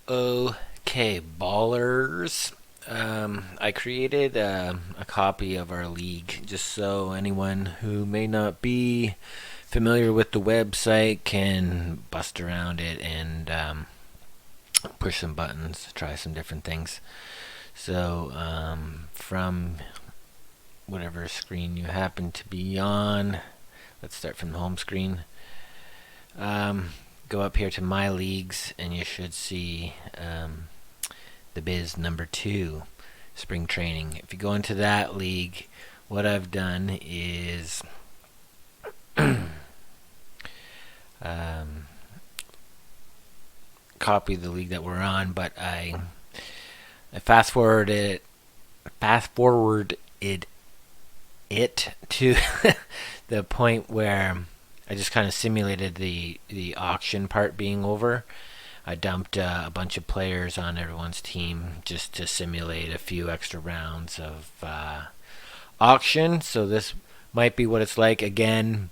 Okay, ballers. I created a copy of our league just so anyone who may not be familiar with the website can bust around it and push some buttons, try some different things. So, from whatever screen you happen to be on, let's start from the home screen. Go up here to My Leagues, and you should see the Biz number 2, Spring Training. If you go into that league, what I've done is copy the league that we're on, but I fast forwarded it to the point where I just kind of simulated the auction part being over. I dumped a bunch of players on everyone's team just to simulate a few extra rounds of auction. So this might be what it's like. Again,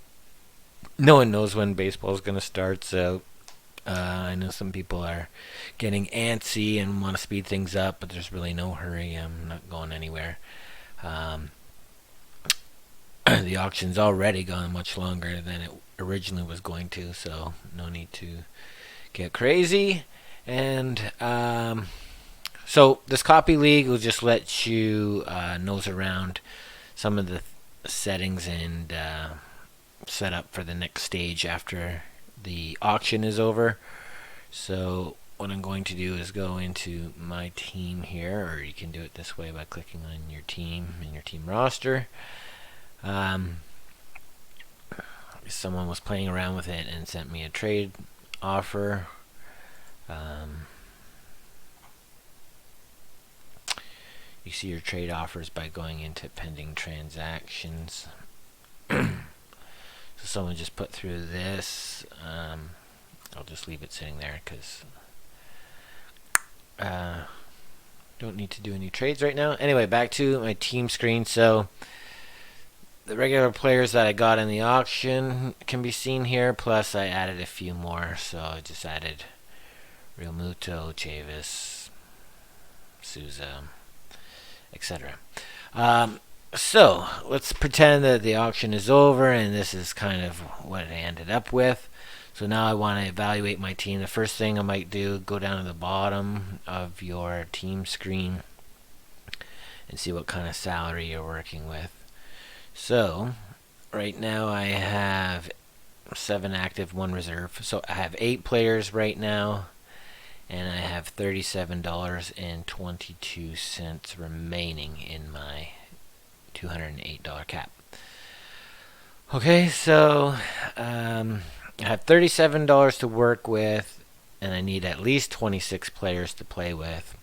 no one knows when baseball is going to start, so I know some people are getting antsy and want to speed things up, but there's really no hurry. I'm not going anywhere. Um, the auction's already gone much longer than it originally was going to, so no need to get crazy. And so this copy league will just let you nose around some of the settings and set up for the next stage after the auction is over. So what I'm going to do is go into my team here, or you can do it this way by clicking on your team and your team roster. Someone was playing around with it and sent me a trade offer. You see your trade offers by going into pending transactions. So someone just put through this. I'll just leave it sitting there because don't need to do any trades right now. Anyway, back to my team screen. So the regular players that I got in the auction can be seen here. Plus, I added a few more. So I just added Real Muto, Chavis, Souza, etc. So let's pretend that the auction is over, and this is kind of what I ended up with. So now I want to evaluate my team. The first thing I might do, go down to the bottom of your team screen and see what kind of salary you're working with. So right now I have 7 active, 1 reserve. So I have 8 players right now, and I have $37.22 remaining in my $208 cap. Okay, so I have $37 to work with, and I need at least 26 players to play with.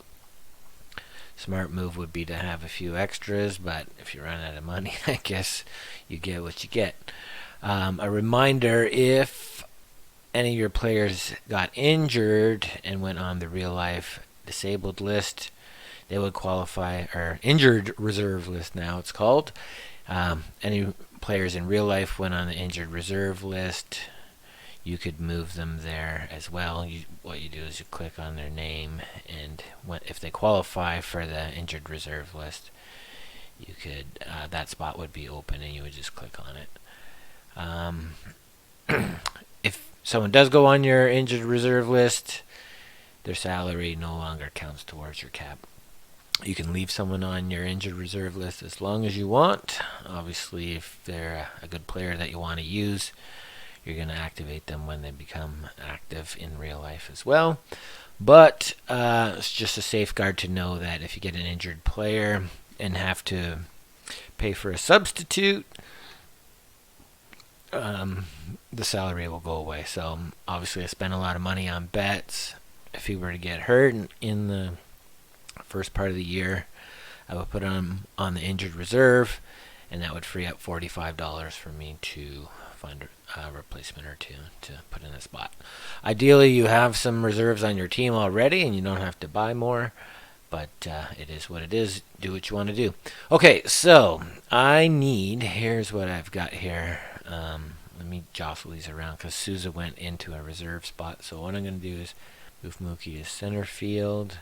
Smart move would be to have a few extras, but if you run out of money, I guess you get what you get. A reminder, if any of your players got injured and went on the real life disabled list, they would qualify, or injured reserve list now it's called. Any players in real life went on the injured reserve list, you could move them there as well. What you do is you click on their name, and if they qualify for the injured reserve list, you could that spot would be open, and you would just click on it. If someone does go on your injured reserve list, their salary no longer counts towards your cap. You can leave someone on your injured reserve list as long as you want. Obviously, if they're a good player that you want to use, you're going to activate them when they become active in real life as well. But it's just a safeguard to know that if you get an injured player and have to pay for a substitute, the salary will go away. So obviously I spent a lot of money on bets. If he were to get hurt in the first part of the year, I would put him on the injured reserve, and that would free up $45 for me to find a replacement or two to put in a spot. Ideally, you have some reserves on your team already, and you don't have to buy more, but it is what it is. Do what you want to do. Okay, so here's what I've got here. Let me jostle these around because Souza went into a reserve spot. So what I'm going to do is Move Mookie to center field.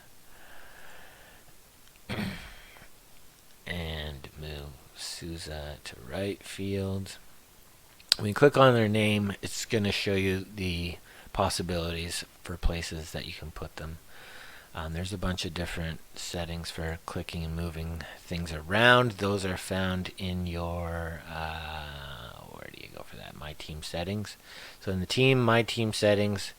And move Souza to right field. When you click on their name, it's going to show you the possibilities for places that you can put them. There's a bunch of different settings for clicking and moving things around. Those are found in your, where do you go for that? My Team settings. So in the My Team settings,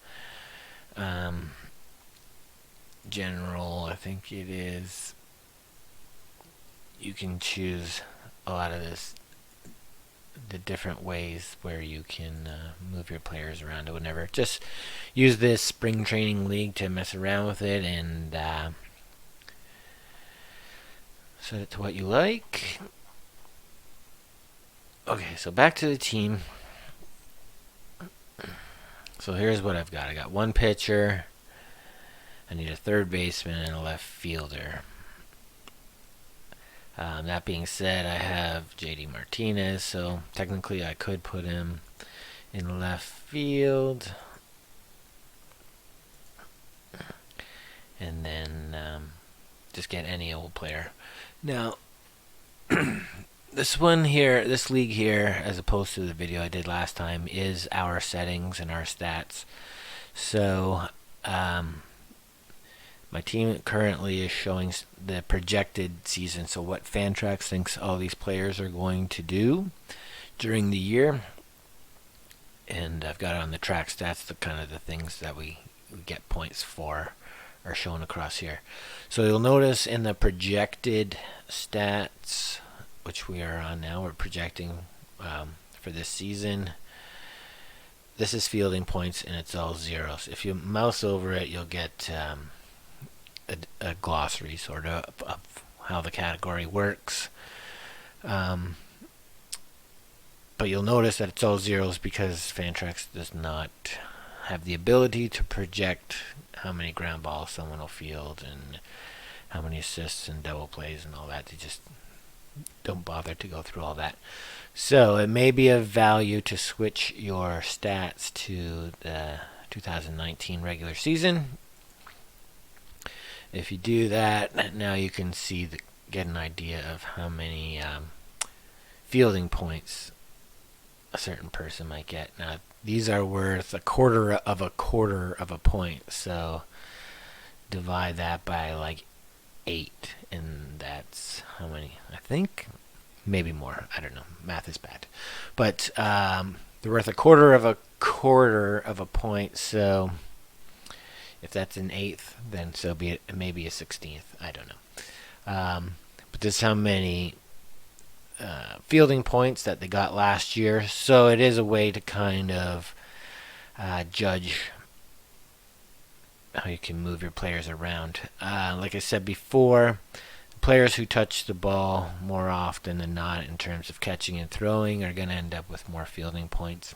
general, I think it is, you can choose a lot of the different ways where you can move your players around or whatever. Just use this spring training league to mess around with it and set it to what you like. Okay, so back to the team. So here's what I've got. I got one pitcher. I need a third baseman and a left fielder. That being said, I have JD Martinez, so technically I could put him in left field. And then just get any old player. Now, this league here, as opposed to the video I did last time, is our settings and our stats. So, my team currently is showing the projected season, so what Fantrax thinks all these players are going to do during the year. And I've got it on the track stats, the kind of the things that we get points for are shown across here. So you'll notice in the projected stats, which we are on now, we're projecting for this season. This is fielding points, and it's all zeros. If you mouse over it, you'll get a glossary sort of how the category works. But you'll notice that it's all zeros because Fantrax does not have the ability to project how many ground balls someone will field and how many assists and double plays and all that. They just don't bother to go through all that. So it may be of value to switch your stats to the 2019 regular season. If you do that, now you can get an idea of how many fielding points a certain person might get. Now, these are worth a quarter of a point, so divide that by like 8, and that's how many? I think maybe more. I don't know. Math is bad, but they're worth a quarter of a point. So if that's an 1/8, then so be it. Maybe a 16th. I don't know. But this is how many fielding points that they got last year. So it is a way to kind of judge how you can move your players around. Like I said before, players who touch the ball more often than not in terms of catching and throwing are going to end up with more fielding points.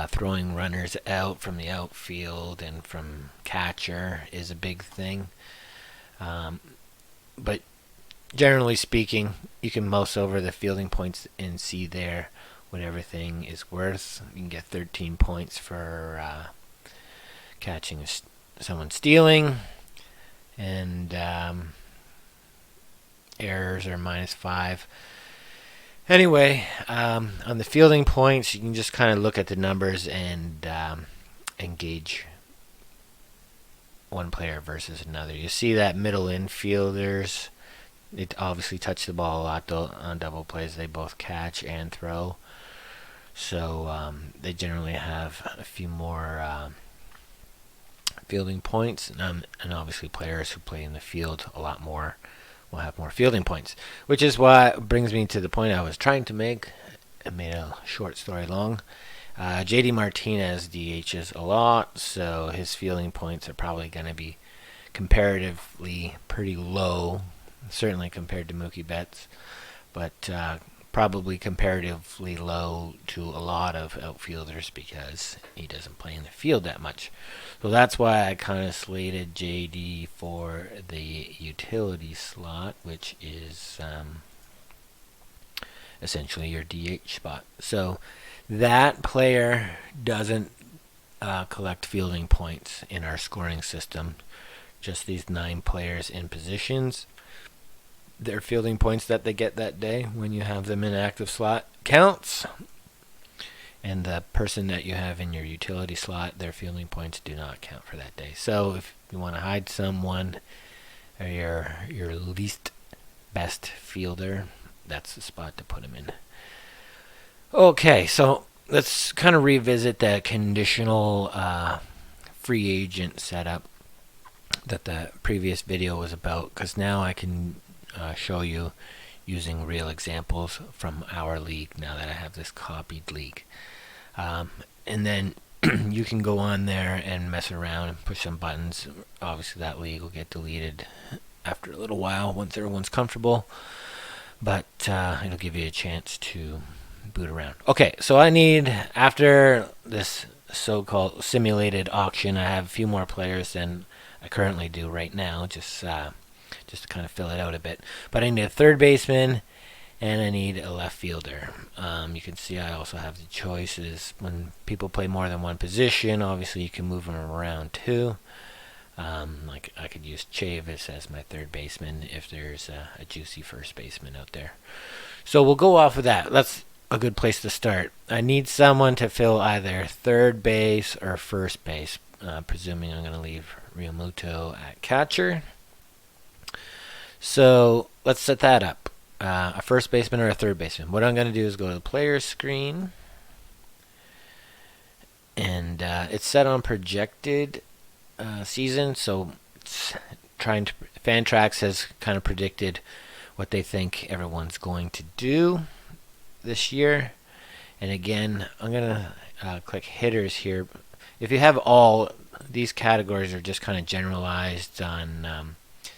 Throwing runners out from the outfield and from catcher is a big thing. But generally speaking, you can mouse over the fielding points and see there what everything is worth. You can get 13 points for catching someone stealing, and errors are -5. Anyway, on the fielding points, you can just kind of look at the numbers and gauge one player versus another. You see that middle infielders, they obviously touch the ball a lot on double plays. They both catch and throw. So they generally have a few more fielding points. And obviously players who play in the field a lot more will have more fielding points. Which is why it brings me to the point I was trying to make. I made a short story long. JD Martinez DHs a lot, so his fielding points are probably going to be comparatively pretty low, certainly compared to Mookie Betts, but probably comparatively low to a lot of outfielders because he doesn't play in the field that much. So that's why I kind of slated JD for the utility slot, which is essentially your DH spot. So that player doesn't collect fielding points in our scoring system. Just these 9 players in positions. Their fielding points that they get that day when you have them in active slot counts. And the person that you have in your utility slot, their fielding points do not count for that day. So if you want to hide someone, or your least best fielder, that's the spot to put him in. Okay, so let's kind of revisit that conditional free agent setup that the previous video was about, because now I can show you using real examples from our league now that I have this copied league. And then you can go on there and mess around and push some buttons. Obviously that league will get deleted after a little while once everyone's comfortable, but it'll give you a chance to boot around. Okay, so I need, after this so-called simulated auction, I have a few more players than I currently do right now, just to kind of fill it out a bit. But I need a third baseman, and I need a left fielder. You can see I also have the choices. When people play more than one position, obviously you can move them around too. Like I could use Chavis as my third baseman if there's a juicy first baseman out there. So we'll go off of that. That's a good place to start. I need someone to fill either third base or first base, presuming I'm going to leave Realmuto at catcher. So let's set that up. A first baseman or a third baseman. What I'm going to do is go to the player's screen, and it's set on projected season, so it's trying to. Fantrax has kind of predicted what they think everyone's going to do this year. And again, I'm going to click hitters here. If you have all, these categories are just kind of generalized on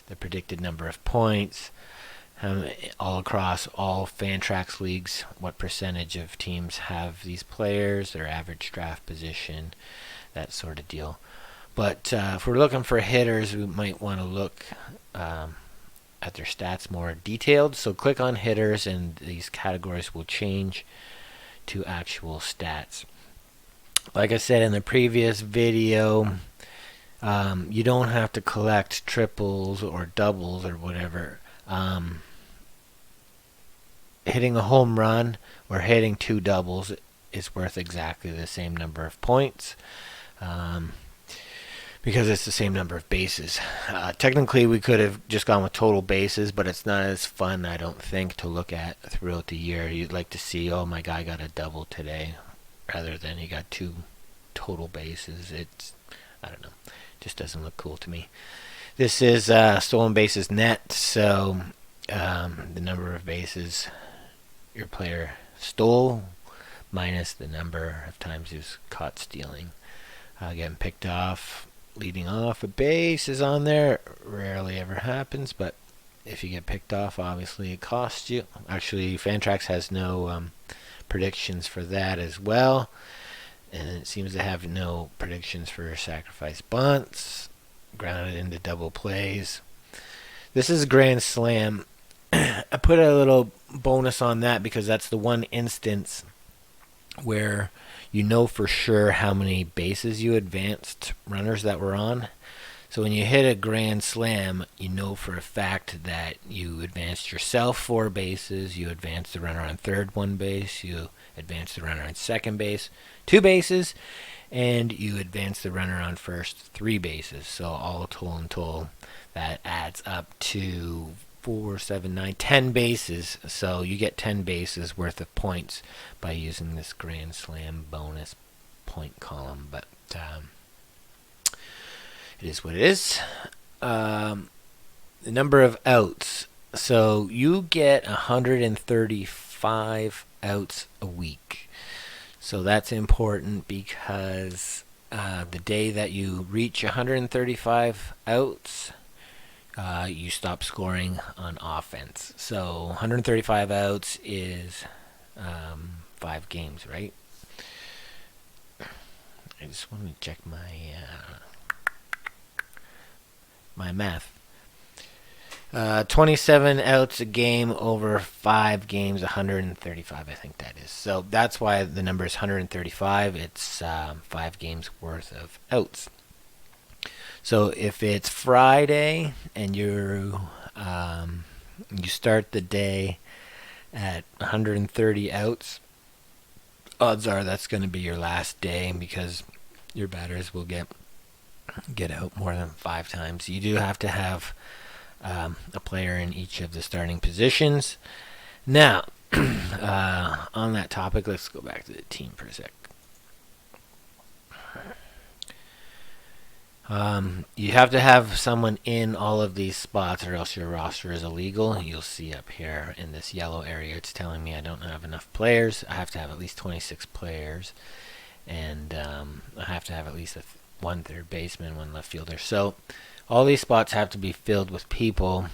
the predicted number of points. All across all Fantrax leagues, what percentage of teams have these players, their average draft position, that sort of deal. But if we're looking for hitters, we might want to look at their stats more detailed. So click on hitters, and these categories will change to actual stats. Like I said in the previous video, you don't have to collect triples or doubles or whatever. Hitting a home run or hitting 2 doubles is worth exactly the same number of points, because it's the same number of bases. Technically, we could have just gone with total bases, but it's not as fun, I don't think, to look at throughout the year. You'd like to see, oh, my guy got a double today, rather than he got 2 total bases. I don't know, just doesn't look cool to me. This is stolen bases net, so the number of bases your player stole minus the number of times he was caught stealing. Getting picked off, leading off a base is on there. Rarely ever happens, but if you get picked off, obviously it costs you. Actually, Fantrax has no predictions for that as well, and it seems to have no predictions for sacrifice bunts, grounded into double plays. This is a grand slam. I put a little bonus on that because that's the one instance where you know for sure how many bases you advanced runners that were on. So when you hit a grand slam, you know for a fact that you advanced yourself 4 bases, you advanced the runner on third 1 base, you advanced the runner on second base 2 bases, and you advanced the runner on first 3 bases. So all total that adds up to 4, 7, 9, 10 bases. So you get 10 bases worth of points by using this Grand Slam bonus point column. But it is what it is. The number of outs. So you get 135 outs a week. So that's important because the day that you reach 135 outs, you stop scoring on offense. So 135 outs is 5 games, right? I just want to check my math. 27 outs a game over 5 games, 135, I think that is. So that's why the number is 135. It's 5 games worth of outs. So if it's Friday and you start the day at 130 outs, odds are that's going to be your last day because your batters will get out more than 5 times. You do have to have a player in each of the starting positions. Now, on that topic, let's go back to the team for a sec. You have to have someone in all of these spots or else your roster is illegal. You'll see up here in this yellow area, it's telling me I don't have enough players. I have to have at least 26 players. And I have to have at least one third baseman, one left fielder. So all these spots have to be filled with people.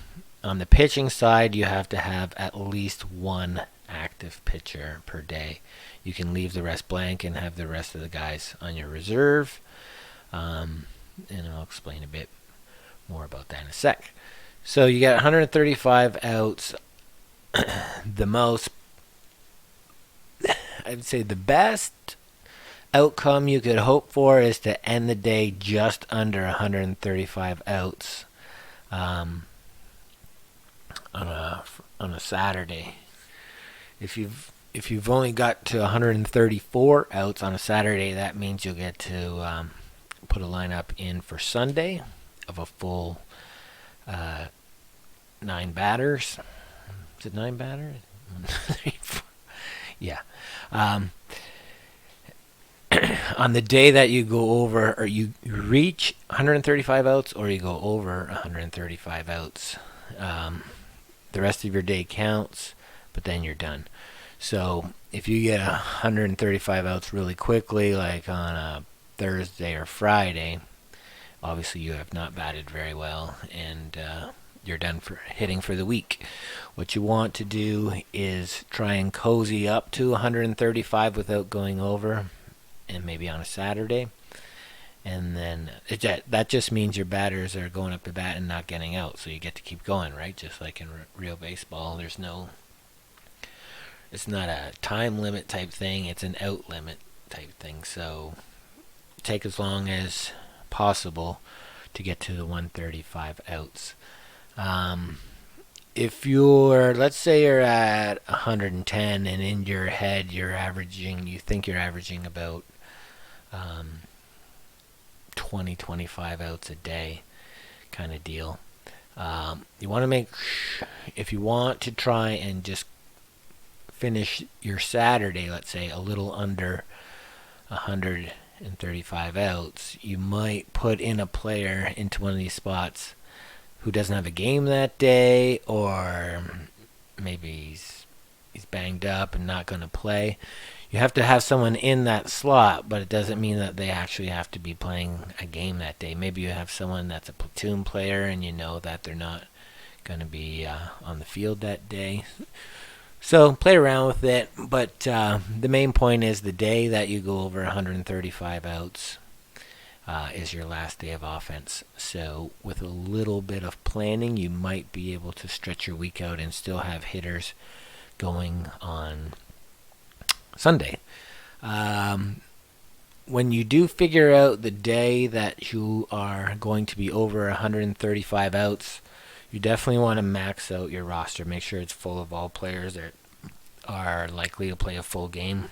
On the pitching side, you have to have at least one active pitcher per day. You can leave the rest blank and have the rest of the guys on your reserve. And I'll explain a bit more about that in a sec. So you got 135 outs. The most, I'd say the best outcome you could hope for is to end the day just under 135 outs on a Saturday. If you've only got to 134 outs on a Saturday, that means you'll get to put a lineup in for Sunday of a full 9 batters. Is it 9 batters? 1, 2, 3, 4. Yeah. On the day that you go over or you reach 135 outs or you go over 135 outs, the rest of your day counts, but then you're done. So if you get 135 outs really quickly, like on a Thursday or Friday, obviously you have not batted very well and you're done for hitting for the week. What you want to do is try and cozy up to 135 without going over, and maybe on a Saturday. And then that just means your batters are going up to bat and not getting out, so you get to keep going, right? Just like in real baseball, it's not a time limit type thing, it's an out limit type thing. So take as long as possible to get to the 135 outs. If let's say you're at 110 and in your head you think you're averaging about 20, 25 outs a day kind of deal. You want to if you want to try and just finish your Saturday, let's say, a little under 135 outs, you might put in a player into one of these spots who doesn't have a game that day, or maybe he's banged up and not going to play. You have to have someone in that slot, but it doesn't mean that they actually have to be playing a game that day. Maybe you have someone that's a platoon player and you know that they're not going to be on the field that day. So play around with it, but the main point is the day that you go over 135 outs is your last day of offense. So with a little bit of planning, you might be able to stretch your week out and still have hitters going on Sunday. When you do figure out the day that you are going to be over 135 outs, you definitely want to max out your roster. Make sure it's full of all players that are likely to play a full game.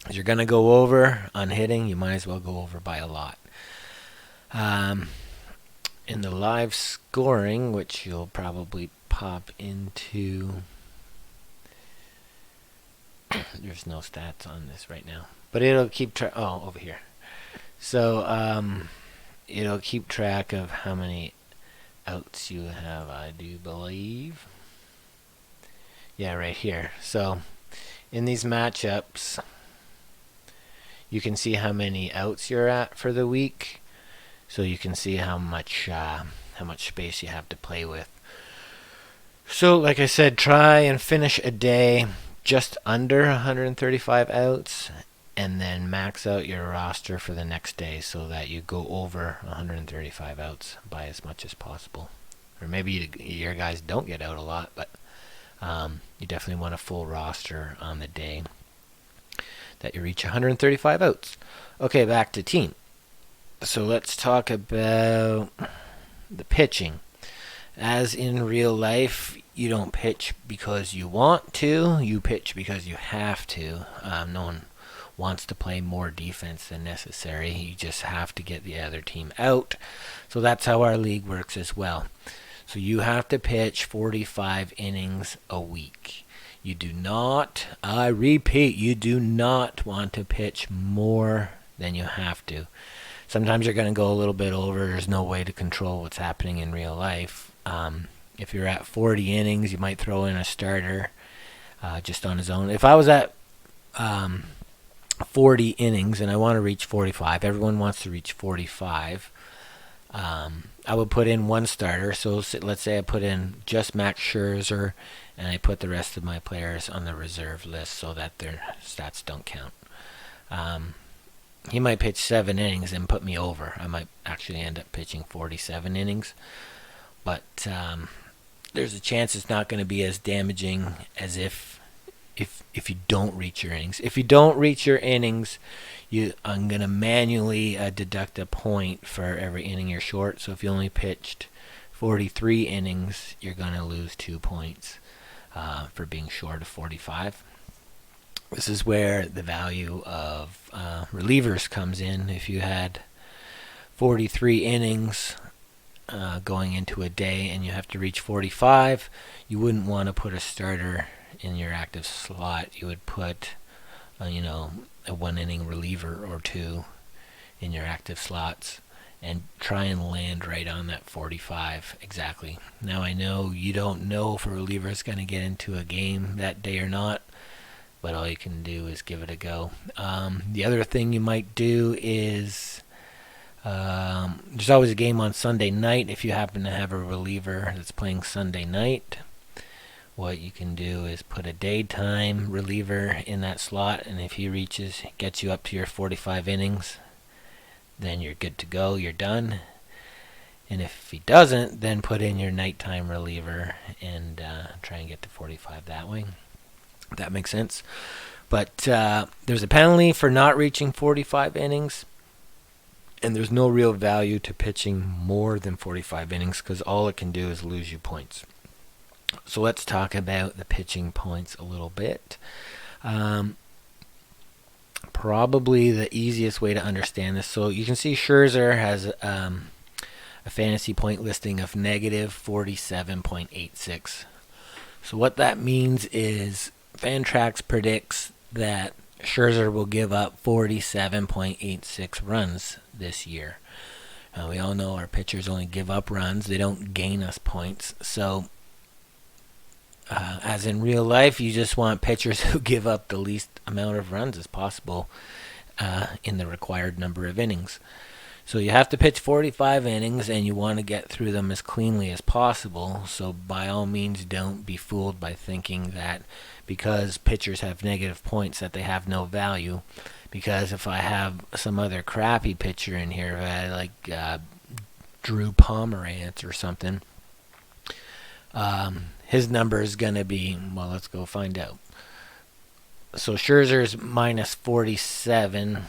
If you're going to go over on hitting, you might as well go over by a lot. In the live scoring, which you'll probably pop into... There's no stats on this right now, but it'll keep track. Oh, over here. So it'll keep track of how many outs you have, I do believe. Yeah, right here. So in these matchups, you can see how many outs you're at for the week. So you can see how much space you have to play with. So like I said, try and finish a day just under 135 outs, and then max out your roster for the next day so that you go over 135 outs by as much as possible. or maybe your guys don't get out a lot, but you definitely want a full roster on the day that you reach 135 outs. Okay, back to team. So let's talk about the pitching. As in real life, you don't pitch because you want to, you pitch because you have to. No one wants to play more defense than necessary. You just have to get the other team out. So that's how our league works as well. So you have to pitch 45 innings a week. You do not, I repeat, you do not want to pitch more than you have to. Sometimes you're going to go a little bit over. There's no way to control what's happening in real life. If you're at 40 innings, you might throw in a starter just on his own. If I was at 40 innings and I want to reach 45, everyone wants to reach 45. I would put in one starter. So let's say I put in just Max Scherzer, and I put the rest of my players on the reserve list so that their stats don't count. He might pitch 7 innings and put me over. I might actually end up pitching 47 innings. But there's a chance it's not going to be as damaging as if you don't reach your innings. If you don't reach your innings, I'm going to manually deduct a point for every inning you're short. So if you only pitched 43 innings, you're going to lose 2 points for being short of 45. This is where the value of relievers comes in. If you had 43 innings going into a day and you have to reach 45, you wouldn't want to put a starter in your active slot. You would put a 1 inning reliever or 2 in your active slots and try and land right on that 45 exactly. Now I know you don't know if a reliever is going to get into a game that day or not, but all you can do is give it a go. The other thing you might do is there's always a game on Sunday night. If you happen to have a reliever that's playing Sunday night, what you can do is put a daytime reliever in that slot, and if he gets you up to your 45 innings, then you're good to go, you're done. And if he doesn't, then put in your nighttime reliever and try and get to 45 that way. If that makes sense. But there's a penalty for not reaching 45 innings, and there's no real value to pitching more than 45 innings because all it can do is lose you points. So let's talk about the pitching points a little bit. Probably the easiest way to understand this. So you can see Scherzer has a fantasy point listing of negative 47.86. So what that means is Fantrax predicts that Scherzer will give up 47.86 runs this year. We all know our pitchers only give up runs. They don't gain us points. So as in real life, you just want pitchers who give up the least amount of runs as possible in the required number of innings. So you have to pitch 45 innings, and you want to get through them as cleanly as possible. So by all means, don't be fooled by thinking that because pitchers have negative points that they have no value. Because if I have some other crappy pitcher in here, like Drew Pomerantz or something, his number is going to be, well, let's go find out. So Scherzer's minus 47.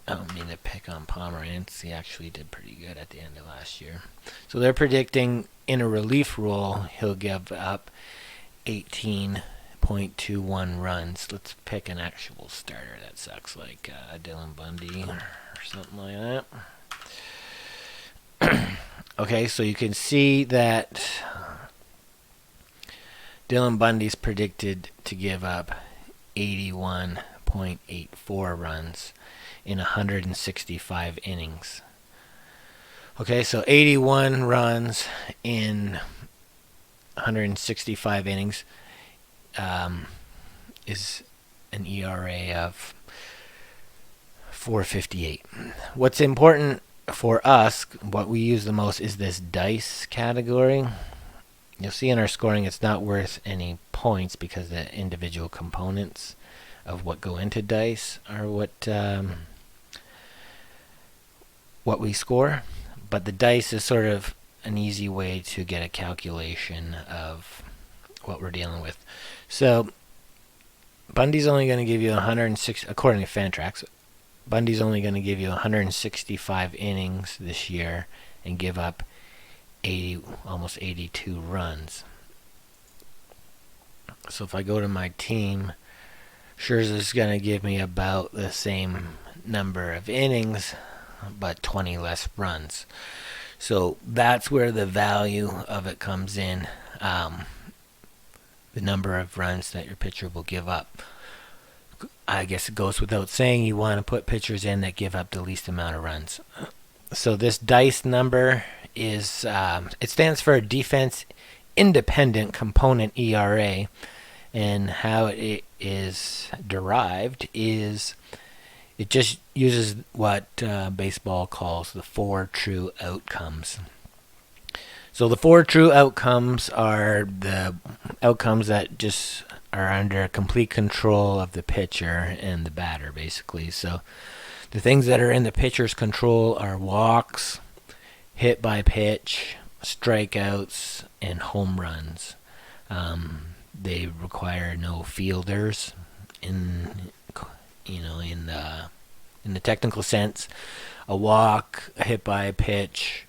I don't mean to pick on Pomerantz. He actually did pretty good at the end of last year. So they're predicting in a relief role, he'll give up 18.21 runs. Let's pick an actual starter that sucks, like Dylan Bundy or something like that. Okay, so you can see that Dylan Bundy's predicted to give up 81.84 runs in 165 innings. Okay, so 81 runs in 165 innings is an ERA of 4.58. What's important for us, what we use the most, is this dice category. You'll see in our scoring it's not worth any points because the individual components of what go into dice are what we score, but the dice is sort of an easy way to get a calculation of what we're dealing with. So Bundy's only going to give you 106, according to Fantrax. Bundy's only going to give you 165 innings this year and give up almost 82 runs. So if I go to my team, Scherzer's going to give me about the same number of innings, but 20 less runs. So that's where the value of it comes in. The number of runs that your pitcher will give up. I guess it goes without saying you want to put pitchers in that give up the least amount of runs. So this DICE number is, it stands for Defense Independent Component ERA, and how it is derived is it just uses what baseball calls the 4 true outcomes. So the 4 true outcomes are the outcomes that just are under complete control of the pitcher and the batter, basically. So the things that are in the pitcher's control are walks, hit by pitch, strikeouts, and home runs. They require no fielders in the technical sense. A walk, a hit by a pitch,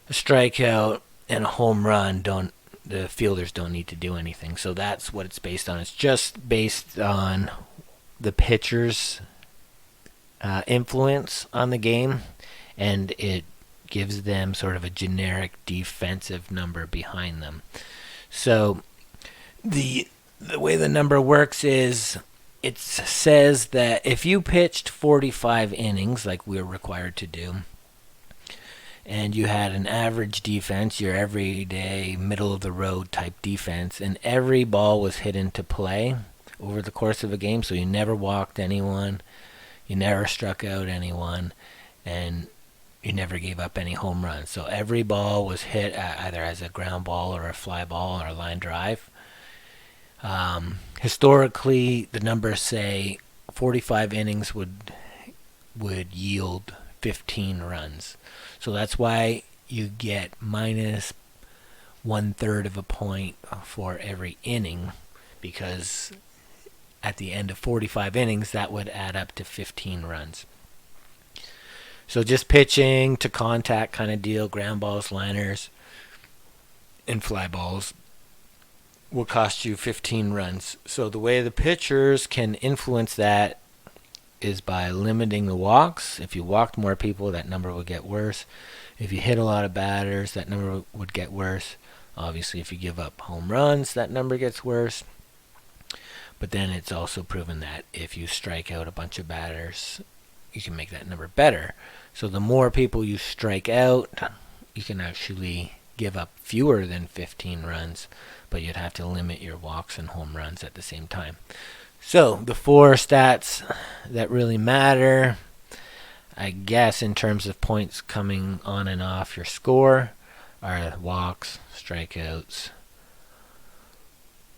a strikeout, and a home run the fielders don't need to do anything. So that's what it's based on. It's just based on the pitcher's influence on the game, and it gives them sort of a generic defensive number behind them. So the way the number works is it says that if you pitched 45 innings like we're required to do, and you had an average defense, your everyday middle-of-the-road type defense, and every ball was hit into play over the course of a game, so you never walked anyone, you never struck out anyone, and you never gave up any home runs. So every ball was hit either as a ground ball or a fly ball or a line drive. Historically, the numbers say 45 innings would yield 15 runs. So that's why you get minus 1/3 of a point for every inning, because at the end of 45 innings, that would add up to 15 runs. So just pitching to contact kind of deal, ground balls, liners, and fly balls will cost you 15 runs. So the way the pitchers can influence that is by limiting the walks. If you walked more people, that number would get worse. If you hit a lot of batters, that number would get worse. Obviously, if you give up home runs, that number gets worse. But then it's also proven that if you strike out a bunch of batters, you can make that number better. So the more people you strike out, you can actually give up fewer than 15 runs, but you'd have to limit your walks and home runs at the same time. So the 4 stats that really matter, I guess, in terms of points coming on and off your score, are walks, strikeouts,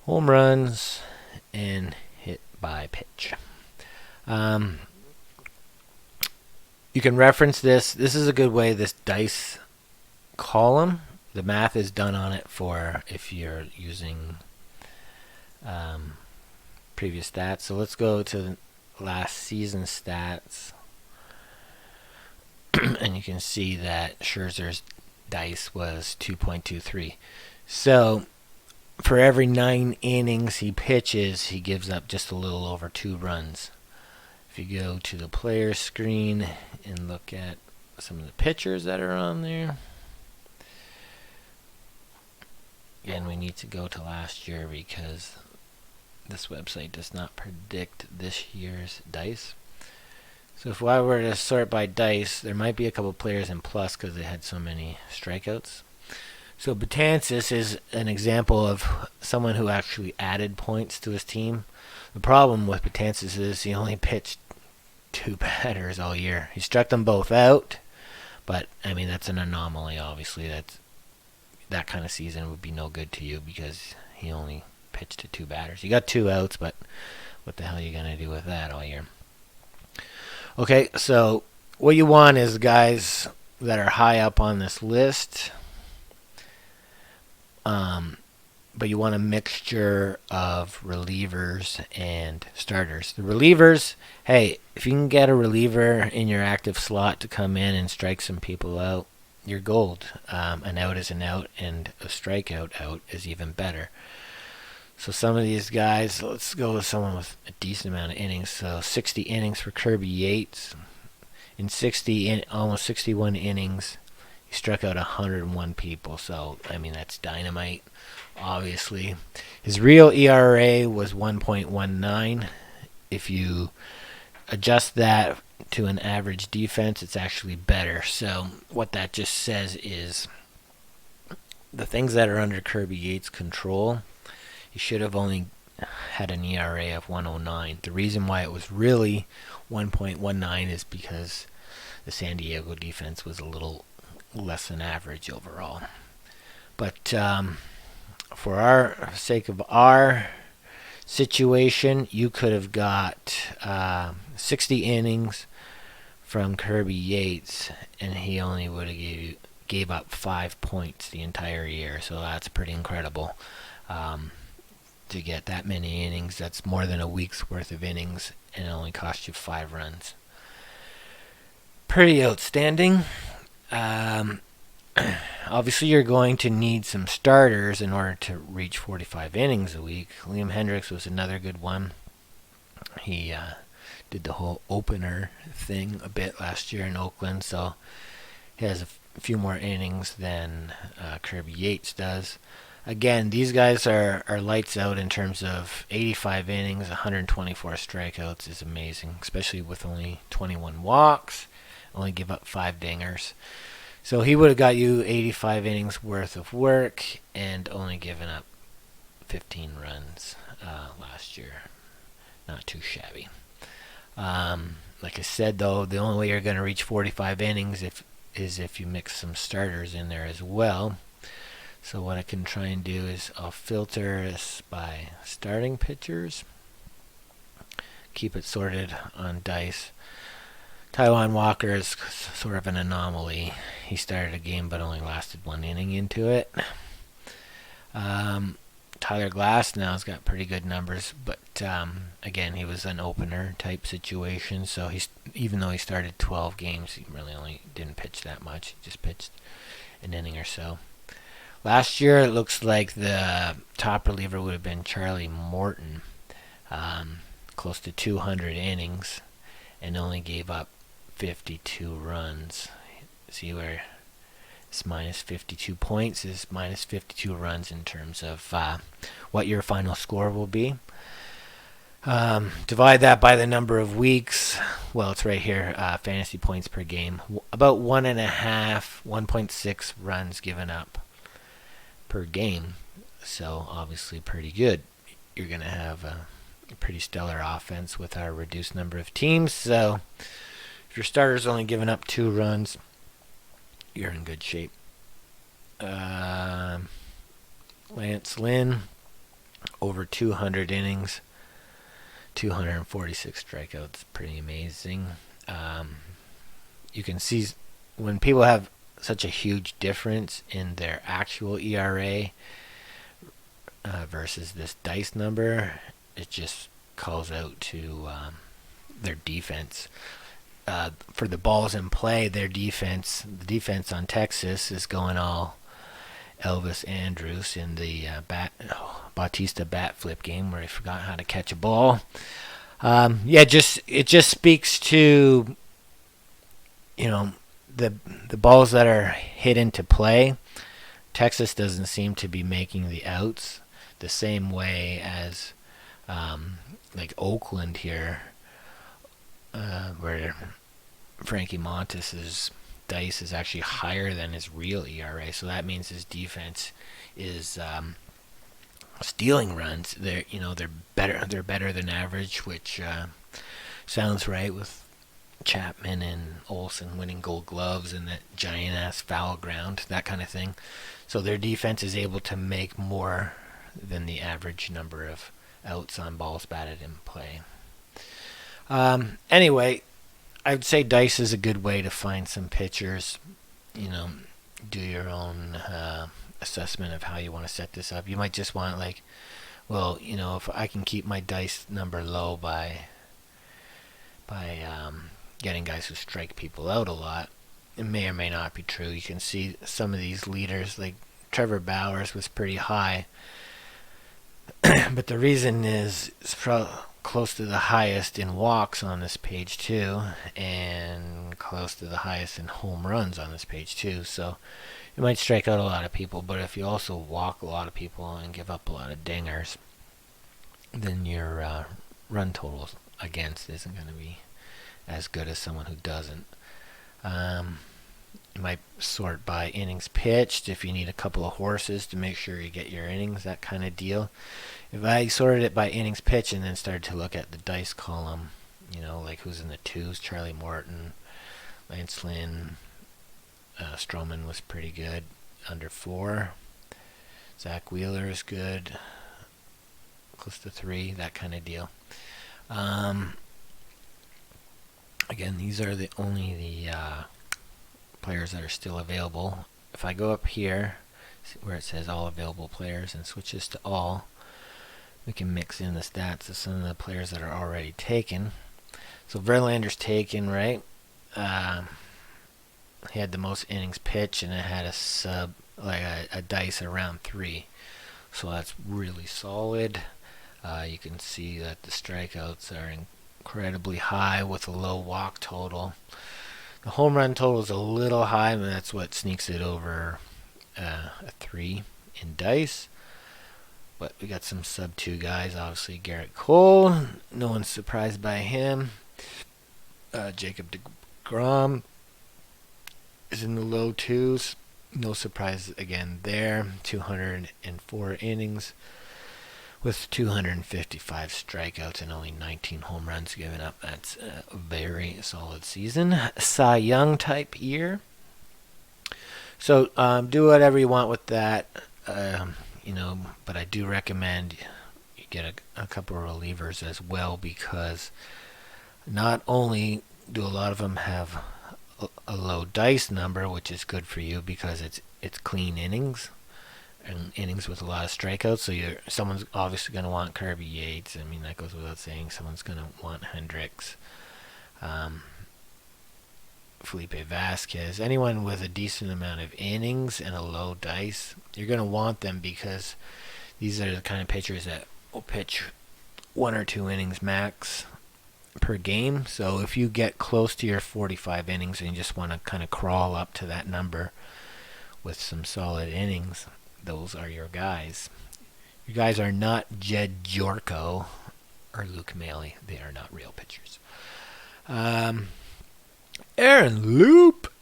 home runs, and hit by pitch. You can reference this. This is a good way, this DICE column. The math is done on it for if you're using previous stats. So let's go to last season stats. And you can see that Scherzer's DICE was 2.23. So for every 9 innings he pitches, he gives up just a little over 2 runs. If you go to the player screen and look at some of the pitchers that are on there. Again, we need to go to last year because this website does not predict this year's DICE. So if I were to sort by DICE, there might be a couple players in plus because they had so many strikeouts. So Betances is an example of someone who actually added points to his team. The problem with Betances is he only pitched 2 batters all year. He struck them both out, but I mean that's an anomaly. Obviously, that kind of season would be no good to you because he only pitched to 2 batters. He got 2 outs, but what the hell are you going to do with that all year? Okay, so what you want is guys that are high up on this list, but you want a mixture of relievers and starters. The relievers, hey, if you can get a reliever in your active slot to come in and strike some people out, you're gold. An out is an out, and a strikeout out is even better. So some of these guys, let's go with someone with a decent amount of innings. So 60 innings for Kirby Yates. In almost 61 innings, he struck out 101 people. So, I mean, that's dynamite, obviously. His real ERA was 1.19. If you adjust that to an average defense, it's actually better. So what that just says is the things that are under Kirby Yates' control, he should have only had an ERA of 109. The reason why it was really 1.19 is because the San Diego defense was a little less than average overall. But for our sake of our situation, you could have got 60 innings from Kirby Yates, and he only would have gave up 5 points the entire year. So that's pretty incredible. To get that many innings, that's more than a week's worth of innings, and it only cost you 5 runs. Pretty outstanding. Obviously, you're going to need some starters in order to reach 45 innings a week. Liam Hendricks was another good one. He did the whole opener thing a bit last year in Oakland, so he has a few more innings than Kirby Yates does. Again, these guys are lights out in terms of 85 innings, 124 strikeouts is amazing, especially with only 21 walks, only give up 5 dingers. So he would have got you 85 innings worth of work and only given up 15 runs last year. Not too shabby. Like I said, though, the only way you're going to reach 45 innings is if you mix some starters in there as well. So what I can try and do is I'll filter this by starting pitchers. Keep it sorted on dice. Taijuan Walker is sort of an anomaly. He started a game but only lasted 1 inning into it. Tyler Glass now has got pretty good numbers, but again, he was an opener type situation. So even though he started 12 games, he really only didn't pitch that much. He just pitched an inning or so. Last year, it looks like the top reliever would have been Charlie Morton, close to 200 innings, and only gave up 52 runs. See where it's minus 52 points is minus 52 runs in terms of what your final score will be. Divide that by the number of weeks. Well, it's right here, fantasy points per game. About 1.6 runs given up per game. So obviously pretty good. You're going to have a pretty stellar offense with our reduced number of teams. So if your starter's only giving up 2 runs, you're in good shape. Lance Lynn, over 200 innings, 246 strikeouts. Pretty amazing. You can see when people have such a huge difference in their actual ERA versus this dice number, it just calls out to their defense. For the balls in play, the defense on Texas is going all Elvis Andrus in the Bautista bat flip game where he forgot how to catch a ball. It just speaks to the balls that are hit into play. Texas doesn't seem to be making the outs the same way as like Oakland here, where Frankie Montas's dice is actually higher than his real ERA. So that means his defense is stealing runs. They're better. They're better than average, which sounds right with Chapman and Olsen winning Gold Gloves and that giant ass foul ground, that kind of thing. So their defense is able to make more than the average number of outs on balls batted in play. Anyway, I would say dice is a good way to find some pitchers. You know, do your own assessment of how you want to set this up. You might just want like, well, if I can keep my dice number low by getting guys who strike people out a lot, it may or may not be true. You can see some of these leaders, like Trevor Bauer's was pretty high, but the reason is it's close to the highest in walks on this page too, and close to the highest in home runs on this page too. So you might strike out a lot of people, but if you also walk a lot of people and give up a lot of dingers, then your run total against isn't going to be as good as someone who doesn't. You might sort by innings pitched if you need a couple of horses to make sure you get your innings, that kind of deal. If I sorted it by innings pitched and then started to look at the dice column, like who's in the twos, Charlie Morton, Lance Lynn, Stroman was pretty good, under 4. Zach Wheeler is good, close to 3, that kind of deal. Again, these are only the players that are still available. If I go up here where it says all available players and switch this to all, we can mix in the stats of some of the players that are already taken. So Verlander's taken, right? He had the most innings pitched, and it had a dice around 3. So that's really solid. You can see that the strikeouts are incredibly high with a low walk total. The home run total is a little high, but that's what sneaks it over a 3 in dice. But we got some sub 2 guys. Obviously, Garrett Cole. No one's surprised by him. Jacob deGrom is in the low 2s. No surprise again there. 204 innings with 255 strikeouts and only 19 home runs given up. That's a very solid season. Cy Young type year. So do whatever you want with that. But I do recommend you get a couple of relievers as well, because not only do a lot of them have a low dice number, which is good for you because it's clean innings and innings with a lot of strikeouts. So someone's obviously going to want Kirby Yates. I mean, that goes without saying. Someone's going to want Hendricks, Felipe Vasquez. Anyone with a decent amount of innings and a low dice, you're going to want them because these are the kind of pitchers that will pitch 1 or 2 innings max per game. So if you get close to your 45 innings and you just want to kind of crawl up to that number with some solid innings, those are your guys. Your guys are not Jed Jorko or Luke Maile. They are not real pitchers. Aaron Loop.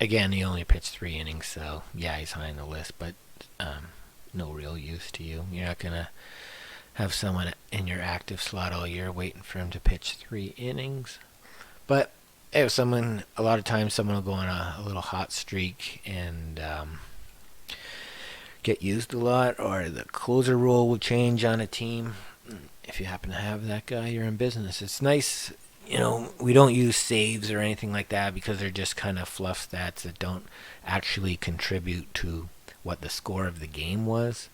Again, he only pitched 3 innings, so yeah, he's high on the list, but no real use to you. You're not going to have someone in your active slot all year waiting for him to pitch 3 innings. But if a lot of times someone will go on a little hot streak and get used a lot, or the closer role will change on a team. If you happen to have that guy, you're in business. It's nice, we don't use saves or anything like that because they're just kind of fluff stats that don't actually contribute to what the score of the game was.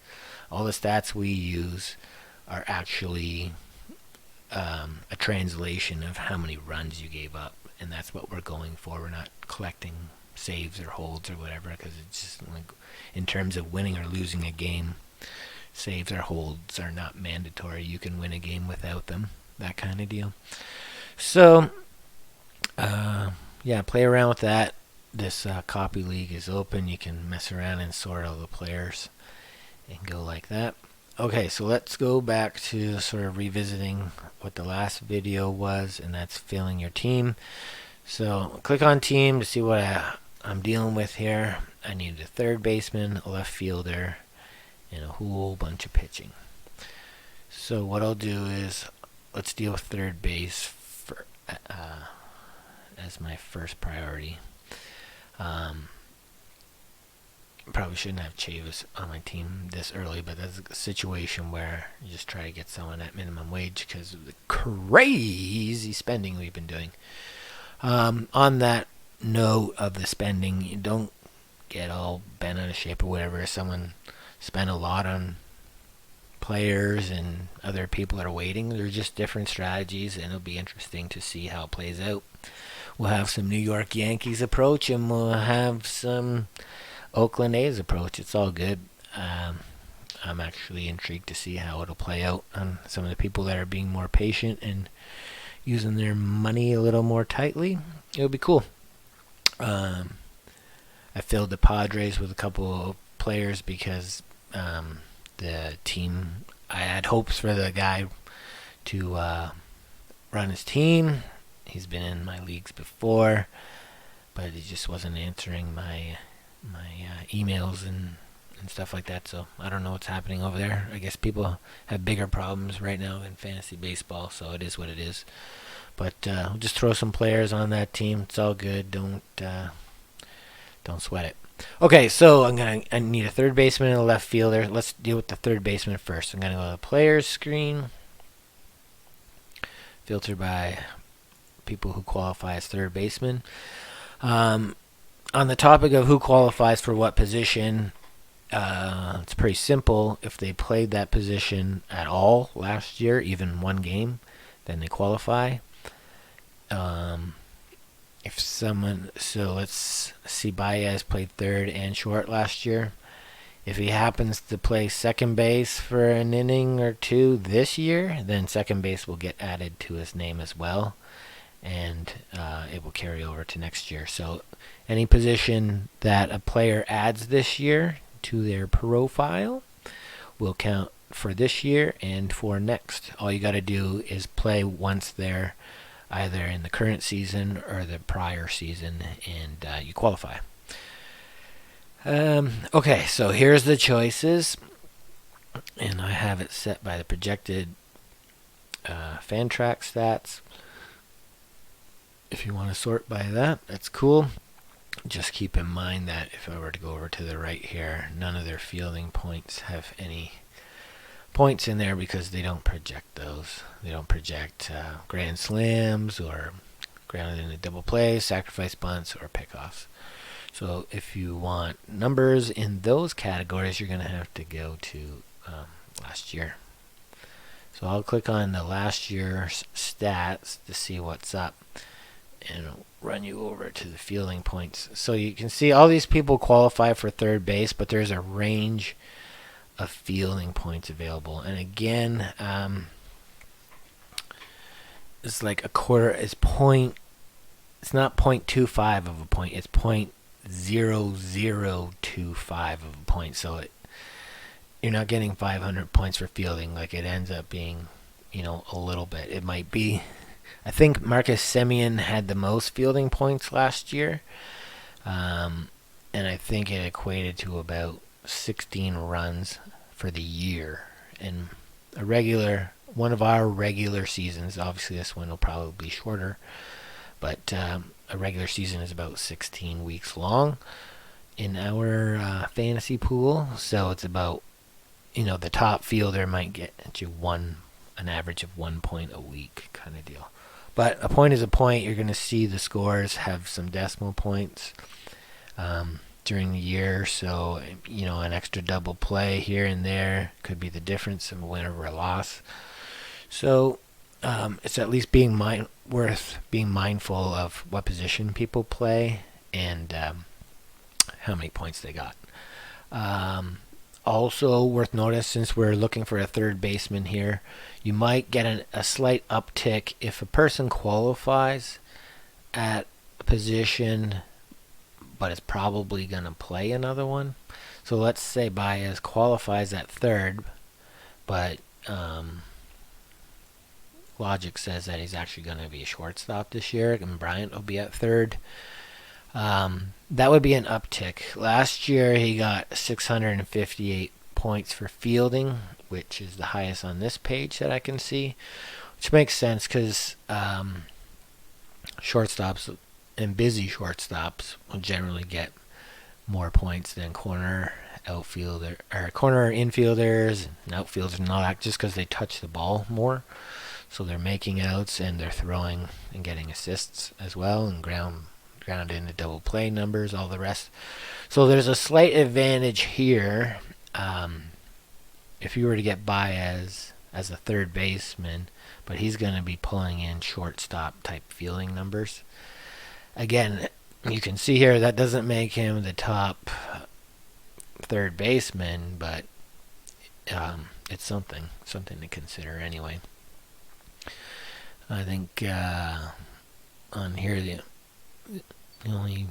All the stats we use are actually a translation of how many runs you gave up, and that's what we're going for. We're not collecting saves or holds or whatever, because it's just like, in terms of winning or losing a game, saves or holds are not mandatory. You can win a game without them, that kind of deal. So play around with that. This copy league is open. You can mess around and sort all the players and go like that. Okay, so let's go back to sort of revisiting what the last video was, and that's filling your team. So click on team to see what I'm dealing with here. I need a third baseman, a left fielder, and a whole bunch of pitching. So what I'll do is let's deal with third base as my first priority. Probably shouldn't have Chavis on my team this early, but that's a situation where you just try to get someone at minimum wage because of the crazy spending we've been doing. On that note of the spending, you don't get all bent out of shape or whatever. Someone spent a lot on players and other people are waiting. They're just different strategies, and it'll be interesting to see how it plays out. We'll have some New York Yankees approach, and we'll have some Oakland A's approach. It's all good. I'm actually intrigued to see how it'll play out on some of the people that are being more patient and using their money a little more tightly. It'll be cool. I filled the Padres with a couple of players because the team, I had hopes for the guy to run his team. He's been in my leagues before, but he just wasn't answering my emails and stuff like that. So I don't know what's happening over there. I guess people have bigger problems right now in fantasy baseball, so it is what it is. But we'll just throw some players on that team. It's all good. Don't sweat it. Okay, so I need a third baseman and a left fielder. Let's deal with the third baseman first. I'm gonna go to the players screen, filter by people who qualify as third baseman. On the topic of who qualifies for what position, it's pretty simple. If they played that position at all last year, even one game, then they qualify. If someone, so let's see, Baez played third and short last year. If he happens to play second base for an inning or two this year, then second base will get added to his name as well, and it will carry over to next year. So any position that a player adds this year to their profile will count for this year and for next. All you got to do is play once they're either in the current season or the prior season, and you qualify. Okay, so here's the choices, and I have it set by the projected Fantrax stats. If you want to sort by that, that's cool. Just keep in mind that if I were to go over to the right here, none of their fielding points have any points in there because they don't project those. They don't project grand slams or grounded in a double play, sacrifice bunts, or pickoffs. So if you want numbers in those categories, you're going to have to go to last year. So I'll click on the last year's stats to see what's up, and it'll run you over to the fielding points. So you can see all these people qualify for third base, but there's a range of fielding points available. And again, it's like a quarter. It's not 0.25 of a point. It's 0.0025 of a point. So you're not getting 500 points for fielding. Like it ends up being, a little bit. It might be. I think Marcus Semien had the most fielding points last year, and I think it equated to about 16 runs for the year. And one of our regular seasons, obviously this one will probably be shorter, but a regular season is about 16 weeks long in our fantasy pool. So it's about, the top fielder might get you an average of 1 point a week kind of deal. But a point is a point. You're going to see the scores have some decimal points during the year. So, an extra double play here and there could be the difference of a win or a loss. So, it's at least worth being mindful of what position people play and how many points they got. Also worth notice, since we're looking for a third baseman here, you might get a slight uptick if a person qualifies at a position but is probably going to play another one. So let's say Baez qualifies at third, but logic says that he's actually going to be a shortstop this year, and Bryant will be at third. That would be an uptick. Last year he got 658 points for fielding, which is the highest on this page that I can see, which makes sense because shortstops and busy shortstops will generally get more points than corner outfielder or corner infielders and outfielders and all that, just because they touch the ball more. So they're making outs and they're throwing and getting assists as well, and ground into double play numbers, all the rest. So there's a slight advantage here. If you were to get Baez as a third baseman, but he's going to be pulling in shortstop type fielding numbers. Again, you can see here that doesn't make him the top third baseman, but it's something to consider anyway. I think on here the only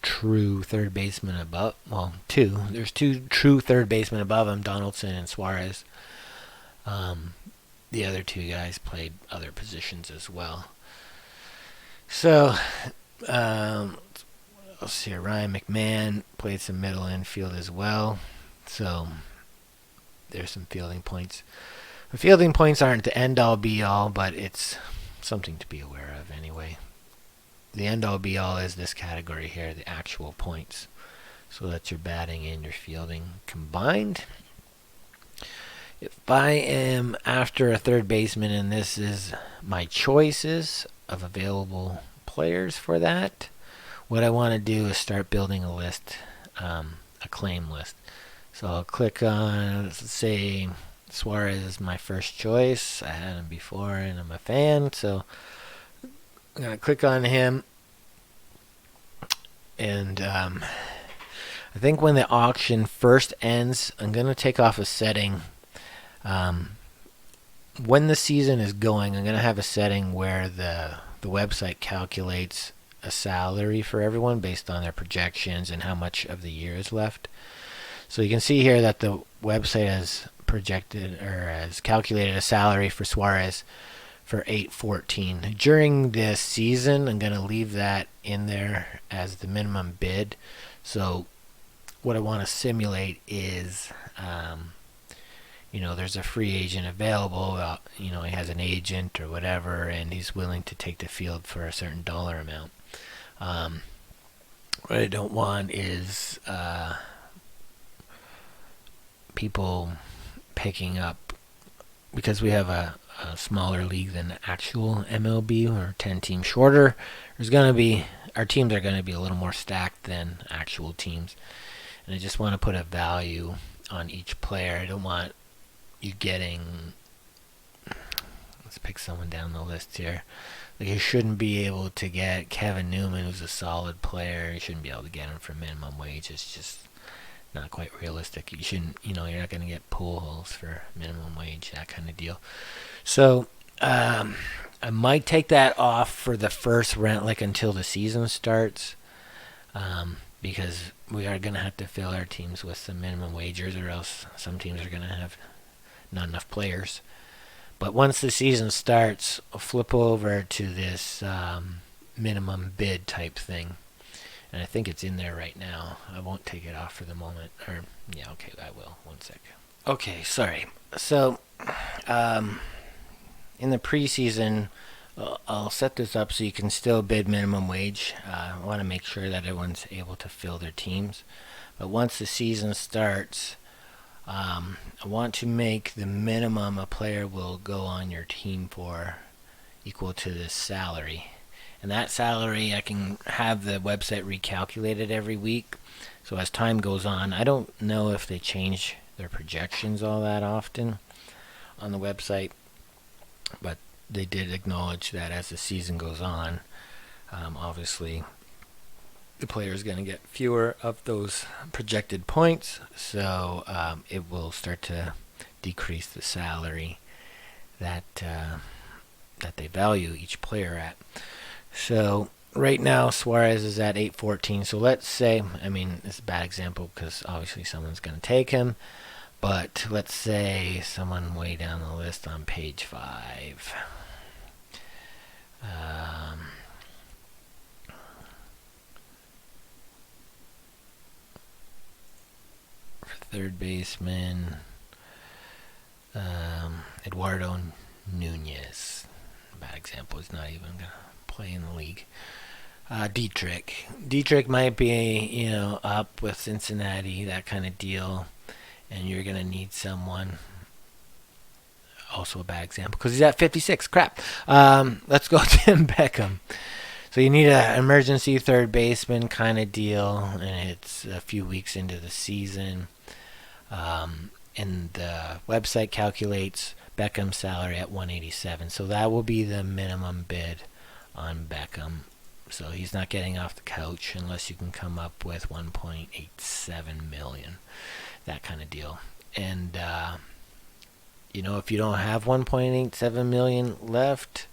true third baseman above, well, there's two true third basemen above him, Donaldson and Suarez. The other two guys played other positions as well. So let's see, Ryan McMahon played some middle infield as well. So there's some fielding points. The fielding points aren't the end-all be-all, but it's something to be aware of anyway. The end-all be-all is this category here, the actual points. So that's your batting and your fielding combined. If I am after a third baseman, and this is my choices of available players for that, what I want to do is start building a list, a claim list. So I'll click on, let's say, Suarez is my first choice. I had him before and I'm a fan, so I'm going to click on him. And I think when the auction first ends, I'm going to take off a setting. When the season is going, I'm going to have a setting where the website calculates a salary for everyone based on their projections and how much of the year is left. So you can see here that the website has projected or has calculated a salary for Suarez for $814 during this season. I'm going to leave that in there as the minimum bid. So what I want to simulate is there's a free agent available, he has an agent or whatever, and he's willing to take the field for a certain dollar amount. What I don't want is people picking up, because we have a smaller league than the actual MLB, or 10 teams shorter. Our teams are going to be a little more stacked than actual teams, and I just want to put a value on each player. I don't want you getting, let's pick someone down the list here. Like, you shouldn't be able to get Kevin Newman, who's a solid player. You shouldn't be able to get him for minimum wage. It's just not quite realistic. You shouldn't, you're not going to get Pujols for minimum wage, that kind of deal. So I might take that off for the first round, like until the season starts, because we are going to have to fill our teams with some minimum wagers, or else some teams are going to have not enough players. But once the season starts, I'll flip over to this minimum bid type thing. And I think it's in there right now. I won't take it off for the moment. I will. 1 sec. Okay, sorry. So, in the preseason, I'll set this up so you can still bid minimum wage. I want to make sure that everyone's able to fill their teams. But once the season starts, I want to make the minimum a player will go on your team for equal to this salary. And that salary, I can have the website recalculated every week. So as time goes on, I don't know if they change their projections all that often on the website, but they did acknowledge that as the season goes on, obviously the player is going to get fewer of those projected points, so it will start to decrease the salary that they value each player at. So right now Suarez is at $814. So let's say, it's a bad example because obviously someone's going to take him, but let's say someone way down the list on page 5. For third baseman, Eduardo Nunez. Bad example. He's not even going to play in the league. Dietrich. Dietrich might be, up with Cincinnati, that kind of deal, and you're gonna need someone. Also a bad example because he's at 56. Crap. Let's go Tim Beckham. So you need an emergency third baseman kind of deal, and it's a few weeks into the season. And the website calculates Beckham's salary at 187. So that will be the minimum bid on Beckham. So he's not getting off the couch unless you can come up with 1.87 million. That kind of deal. And if you don't have 1.87 million left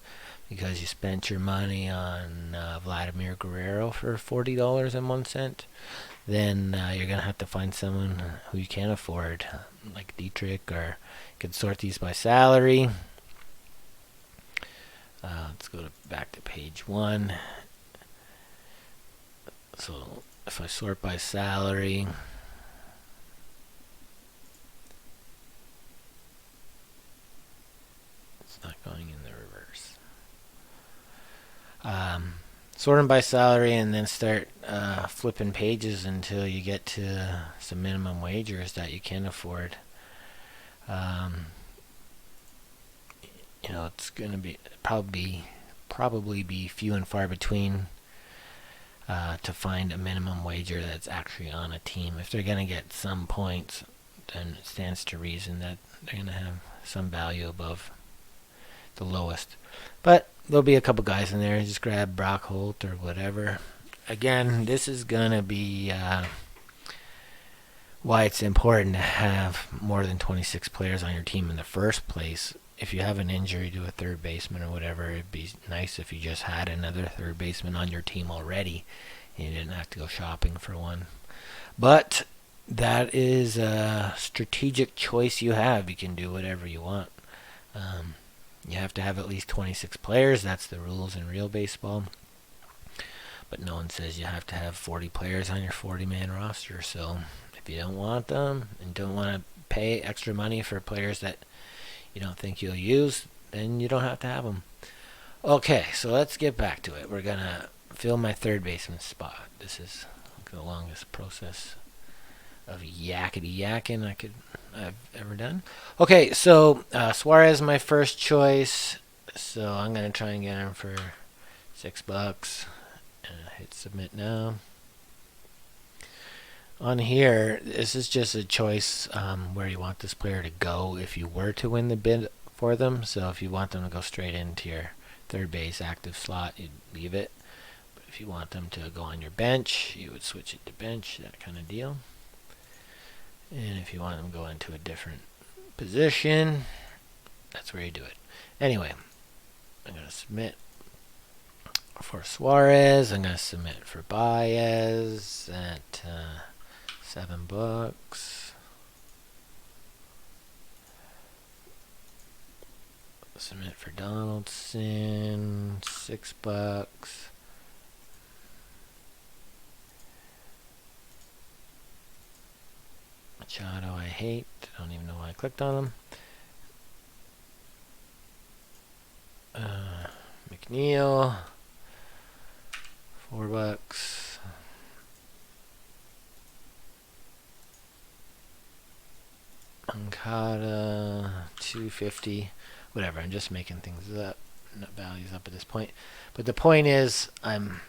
because you spent your money on Vladimir Guerrero for $40.01, then you're going to have to find someone who you can afford, like Dietrich, or you can sort these by salary. Let's go back to page 1. So if I sort by salary, it's not going in the reverse. Sort them by salary and then start flipping pages until you get to some minimum wagers that you can afford. It's going to be probably be few and far between to find a minimum wager that's actually on a team. If they're going to get some points, then it stands to reason that they're going to have some value above the lowest. But there'll be a couple guys in there. Just grab Brock Holt or whatever. Again, this is going to be why it's important to have more than 26 players on your team in the first place. If you have an injury to a third baseman or whatever, it'd be nice if you just had another third baseman on your team already and you didn't have to go shopping for one. But that is a strategic choice you have. You can do whatever you want. You have to have at least 26 players. That's the rules in real baseball. But no one says you have to have 40 players on your 40-man roster. So if you don't want them and don't want to pay extra money for players that you don't think you'll use, then you don't have to have them. Okay, so let's get back to it. We're going to fill my third baseman spot. This is the longest process of yakking I've ever done. Okay, so Suarez, my first choice. So I'm going to try and get him for $6. Hit submit now. On here, this is just a choice where you want this player to go if you were to win the bid for them. So if you want them to go straight into your third base active slot, you'd leave it. But if you want them to go on your bench, you would switch it to bench, that kind of deal. And if you want them to go into a different position, that's where you do it. Anyway, I'm going to submit for Suarez. I'm going to submit for Baez at $7. Submit for Donaldson, $6. Machado, I hate. I don't even know why I clicked on him. McNeil, $4. Moncada, $2.50. Whatever, I'm just making things up, not values up at this point. But the point is, I'm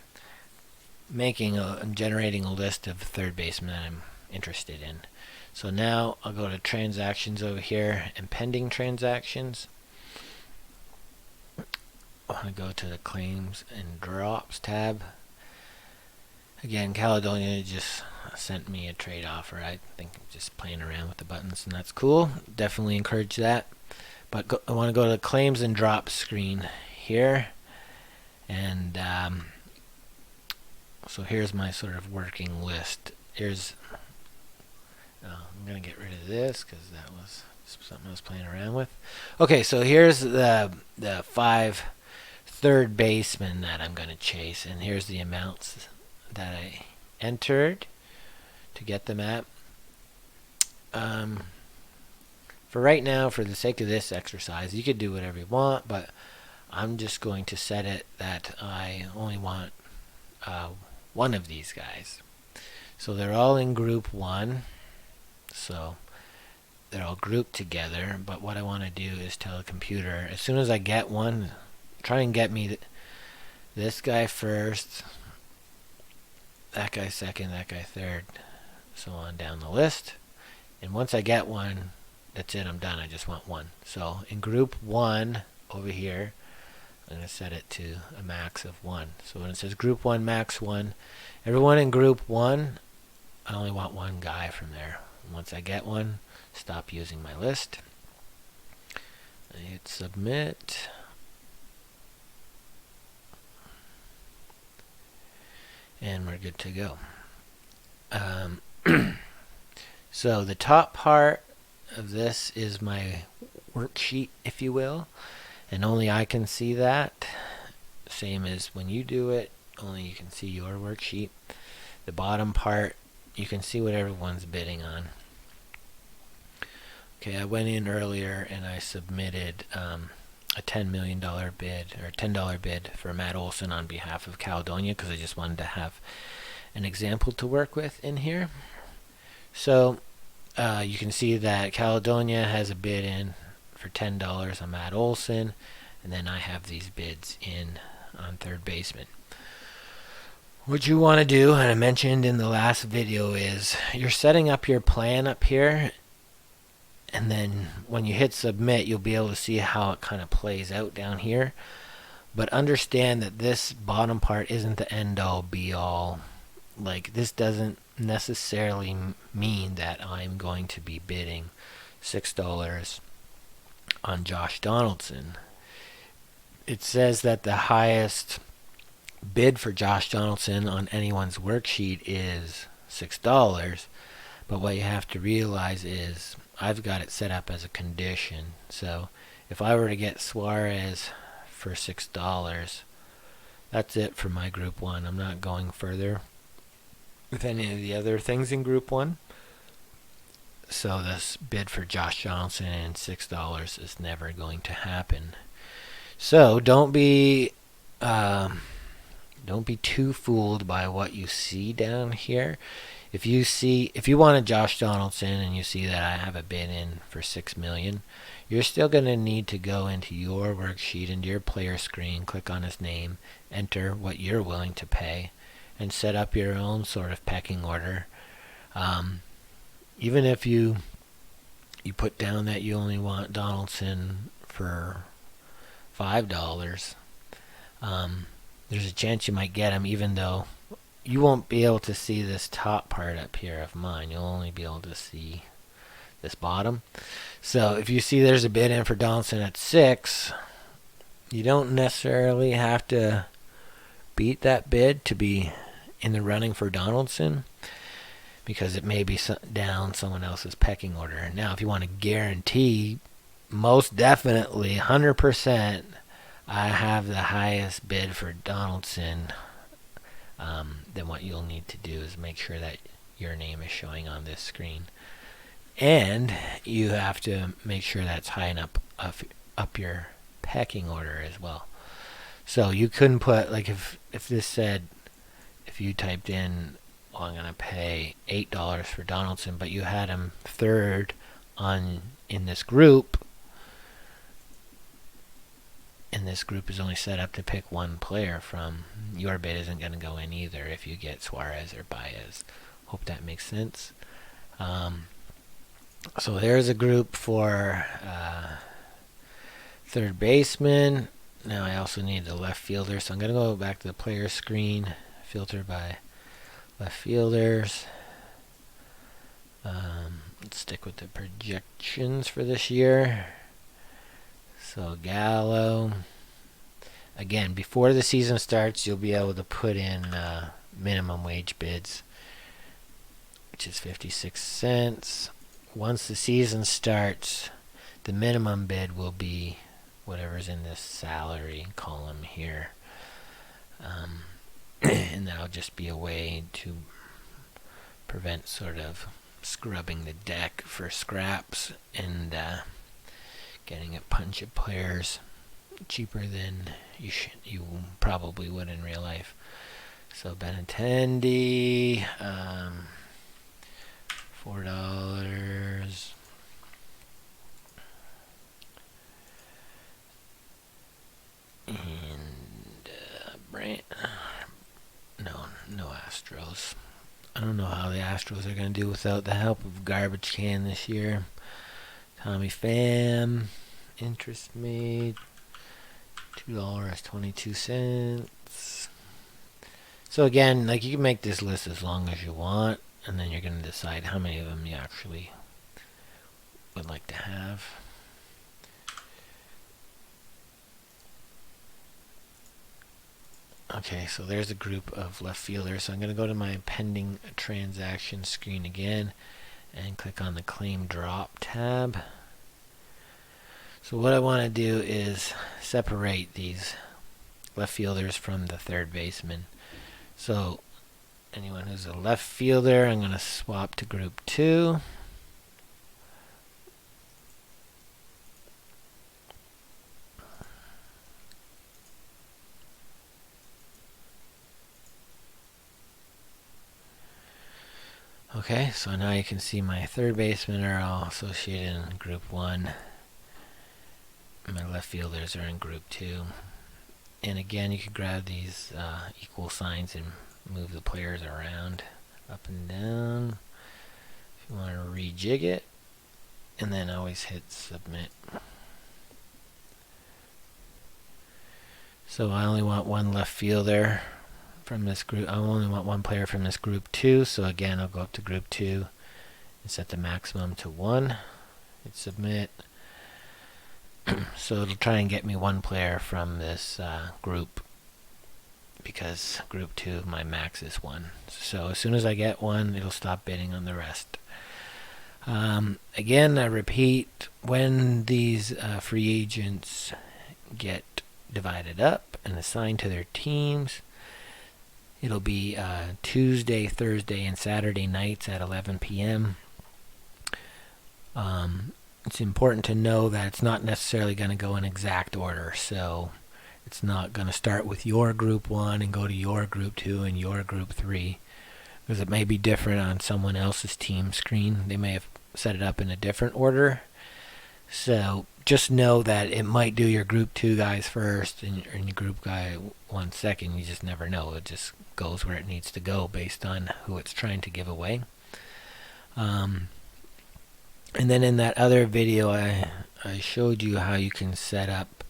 generating a list of third basemen that I'm interested in. So now I'll go to transactions over here and pending transactions. I want to go to the claims and drops tab. Again, Caledonia just sent me a trade offer. I think I'm just playing around with the buttons, and that's cool. Definitely encourage that. But I want to go to the claims and drops screen here. And so here's my sort of working list. I'm going to get rid of this because that was something I was playing around with. Okay, so here's the 5 third basemen that I'm going to chase. And here's the amounts that I entered to get them at. For right now, for the sake of this exercise, you could do whatever you want, but I'm just going to set it that I only want one of these guys. So they're all in group 1. So they're all grouped together. But what I want to do is tell the computer, as soon as I get one, try and get me this guy first, that guy second, that guy third, so on down the list. And once I get one, that's it, I'm done. I just want one. So in group 1 over here, I'm going to set it to a max of 1. So when it says group 1 max 1, everyone in group 1, I only want one guy from there. Once I get one, stop using my list. I hit submit. And we're good to go. So the top part of this is my worksheet, if you will, and only I can see that. Same as when you do it, only you can see your worksheet. The bottom part, you can see what everyone's bidding on. Okay, I went in earlier and I submitted a $10 million bid, or $10 bid for Matt Olson on behalf of Caledonia, because I just wanted to have an example to work with in here. So you can see that Caledonia has a bid in for $10 on Matt Olson, and then I have these bids in on third baseman. What you want to do, and I mentioned in the last video, is you're setting up your plan up here, and then when you hit submit, you'll be able to see how it kind of plays out down here. But understand that this bottom part isn't the end all be all. Like, this doesn't necessarily mean that I'm going to be bidding $6 on Josh Donaldson. It says that the highest bid for Josh Donaldson on anyone's worksheet is $6, but what you have to realize is I've got it set up as a condition. So if I were to get Suarez for $6, that's it for my group 1. I'm not going further with any of the other things in group 1. So this bid for Josh Donaldson and $6 is never going to happen. So don't be too fooled by what you see down here. If you want a Josh Donaldson and you see that I have a bid in for $6 million, you're still going to need to go into your worksheet, into your player screen, click on his name, enter what you're willing to pay, and set up your own sort of pecking order. Even if you put down that you only want Donaldson for $5, there's a chance you might get him, even though you won't be able to see this top part up here of mine. You'll only be able to see this bottom. So if you see there's a bid in for Donaldson at $6, you don't necessarily have to beat that bid to be in the running for Donaldson, because it may be down someone else's pecking order. Now, if you want to guarantee, most definitely, 100%, I have the highest bid for Donaldson, then what you'll need to do is make sure that your name is showing on this screen. And you have to make sure that's high enough up your pecking order as well. So you couldn't put, like, if this said, if you typed in, well, I'm going to pay $8 for Donaldson, but you had him third in this group, and this group is only set up to pick one player from, your bid isn't going to go in either if you get Suarez or Baez. Hope that makes sense. So there's a group for third baseman. Now I also need the left fielder, so I'm going to go back to the player screen, filter by left fielders. Let's stick with the projections for this year. So Gallo. Again, before the season starts, you'll be able to put in minimum wage bids, which is 56 cents. Once the season starts, the minimum bid will be whatever's in this salary column here. And that'll just be a way to prevent sort of scrubbing the deck for scraps and getting a bunch of players cheaper than you probably would in real life. So Benintendi, $4. And Brand. No Astros. I don't know how the Astros are going to do without the help of Garbage Can this year. Tommy Pham, interest made, $2.22. So again, like, you can make this list as long as you want, and then you're going to decide how many of them you actually would like to have. Okay, so there's a group of left fielders. So I'm going to go to my pending transaction screen again and click on the claim drop tab. So what I want to do is separate these left fielders from the third baseman. So anyone who's a left fielder, I'm going to swap to group 2. Okay, so now you can see my third basemen are all associated in group 1. My left fielders are in group 2. And again, you can grab these equal signs and move the players around up and down if you want to rejig it, and then always hit submit. So I only want one left fielder from this group. I only want one player from this group 2, so again I'll go up to group 2 and set the maximum to 1. Hit submit. So it'll try and get me one player from this group, because group 2, my max is 1. So as soon as I get one, it'll stop bidding on the rest. Again, I repeat, when these free agents get divided up and assigned to their teams, it'll be Tuesday, Thursday, and Saturday nights at 11 p.m. It's important to know that it's not necessarily going to go in exact order. So it's not going to start with your group 1 and go to your group 2 and your group 3, because it may be different on someone else's team screen. They may have set it up in a different order. So just know that it might do your group 2 guys first and your group guy 1 second. You just never know. It just goes where it needs to go based on who it's trying to give away. And then in that other video, I showed you how you can set up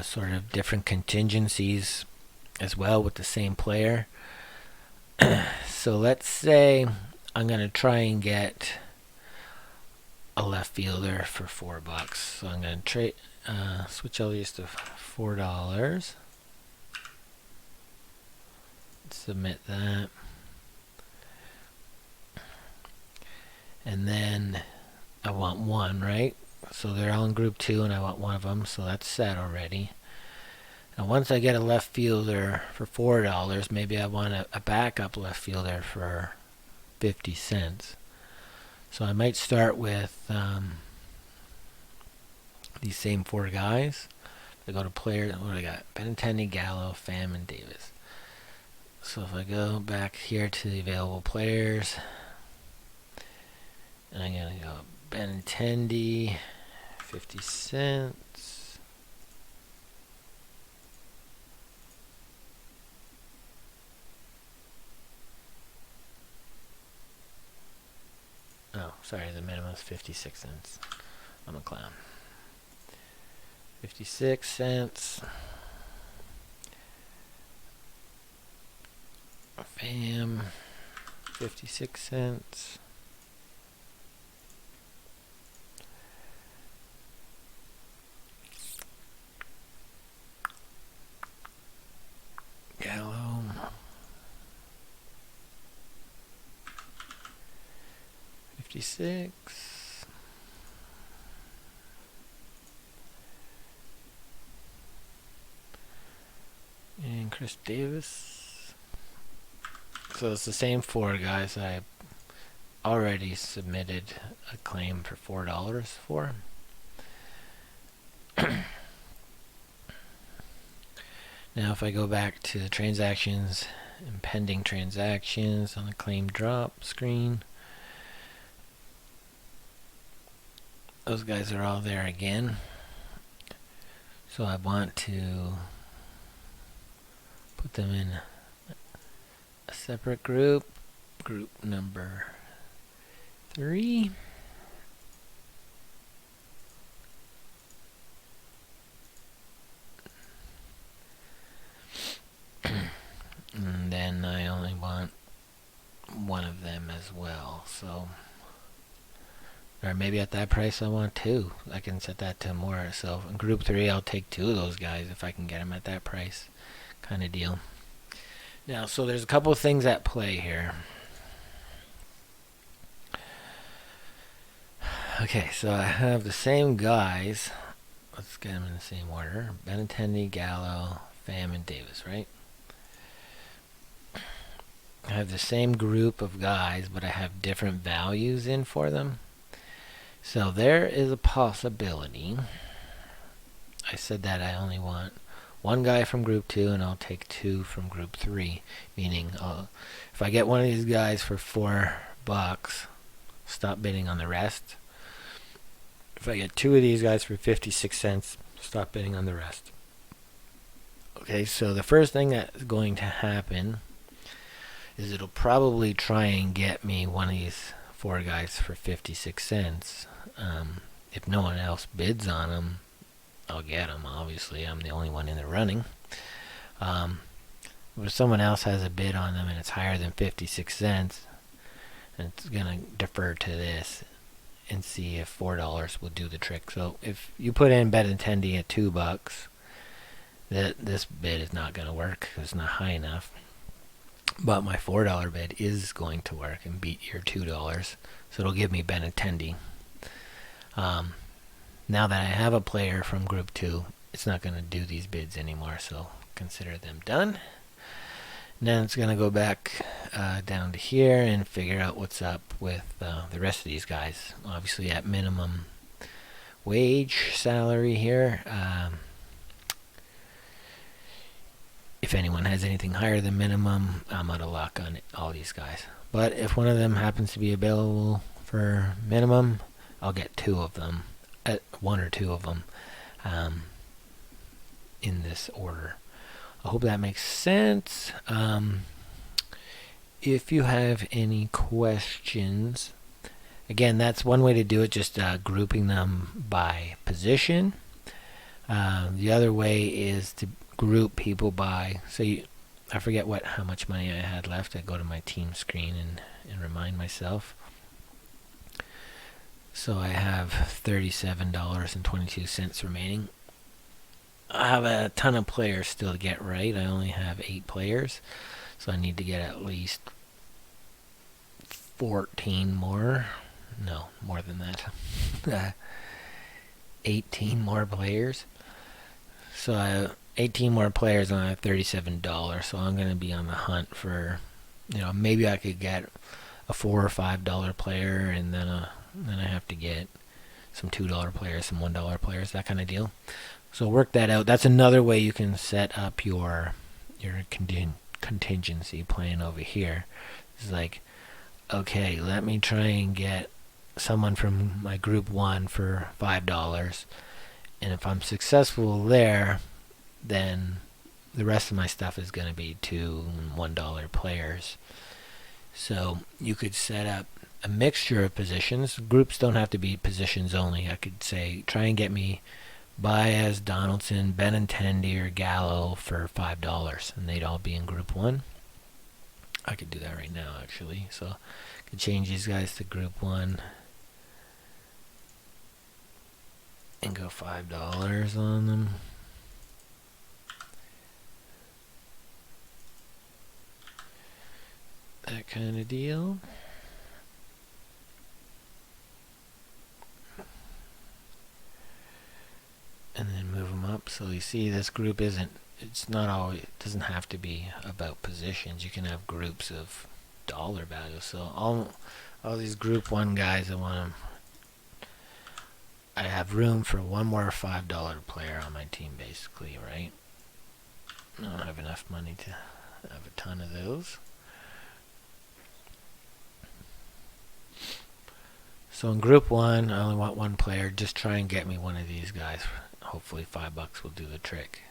sort of different contingencies as well with the same player. So let's say I'm going to try and get a left fielder for $4. So I'm going to switch all these to $4. Submit that. And then I want one, right? So they're all in group 2 and I want one of them, so that's set already. Now once I get a left fielder for $4, maybe I want a backup left fielder for 50 cents. So I might start with these same 4 guys. I go to players, what do I got? Benintendi, Gallo, Pham, and Davis. So if I go back here to the available players, and I'm going to go Benintendi, 50 cents. Oh, sorry, the minimum is 56 cents. I'm a clown. 56 cents. Pham, 56 cents. Gallo, 56. And Chris Davis. So it's the same 4 guys I already submitted a claim for $4 for. Now if I go back to the transactions impending transactions on the claim drop screen. Those guys are all there again. So I want to put them in a separate group. Group number 3. And then I only want one of them as well. So, or maybe at that price I want 2. I can set that to more. So in group 3 I'll take 2 of those guys if I can get them at that price, kind of deal. Now, so there's a couple of things at play here. Okay, so I have the same guys. Let's get them in the same order. Benintendi, Gallo, Pham, and Davis, right? I have the same group of guys, but I have different values in for them. So there is a possibility. I said that I only want one guy from group 2 and I'll take 2 from group 3. Meaning if I get one of these guys for $4, stop bidding on the rest. If I get 2 of these guys for 56 cents, stop bidding on the rest. Okay, so the first thing that's going to happen is it'll probably try and get me one of these 4 guys for 56 cents. If no one else bids on them, I'll get them. Obviously, I'm the only one in the running. If someone else has a bid on them and it's higher than 56 cents, and it's going to defer to this and see if $4 will do the trick. So if you put in Benintendi at $2, this bid is not going to work because it's not high enough. But my $4 bid is going to work and beat your $2. So it'll give me Benintendi. Now that I have a player from group 2, it's not going to do these bids anymore. So consider them done. And then it's going to go back down to here and figure out what's up with the rest of these guys. Obviously at minimum wage salary here. If anyone has anything higher than minimum, I'm out of luck on all these guys. But if one of them happens to be available for minimum, I'll get 2 of them, 1 or 2 of them in this order. I hope that makes sense. If you have any questions, again, that's one way to do it, just grouping them by position. The other way is to group people by, I forget how much money I had left. I go to my team screen and remind myself. So I have $37.22 remaining. I have a ton of players still to get right. I only have 8 players, so I need to get at least 14 more. No, more than that. 18 more players. So I have 18 more players and I have $37. So I'm going to be on the hunt for, maybe I could get a $4 or $5 player, and then I have to get some $2 players, some $1 players, that kind of deal. So work that out. That's another way you can set up your contingency plan over here. It's like, okay, let me try and get someone from my group 1 for $5. And if I'm successful there, then the rest of my stuff is going to be $2 and $1 players. So you could set up a mixture of positions. Groups don't have to be positions only. I could say, try and get me Baez, Donaldson, Benintendi, or Gallo for $5, and they'd all be in group 1. I could do that right now, actually. So I could change these guys to group 1 and go $5 on them. That kind of deal. And then move them up. So you see this group it's not always, it doesn't have to be about positions. You can have groups of dollar value. So all these group 1 guys, I have room for one more $5 player on my team, basically, right? I don't have enough money to I have a ton of those. So in group 1, I only want one player. Just try and get me one of these guys. Hopefully $5 will do the trick.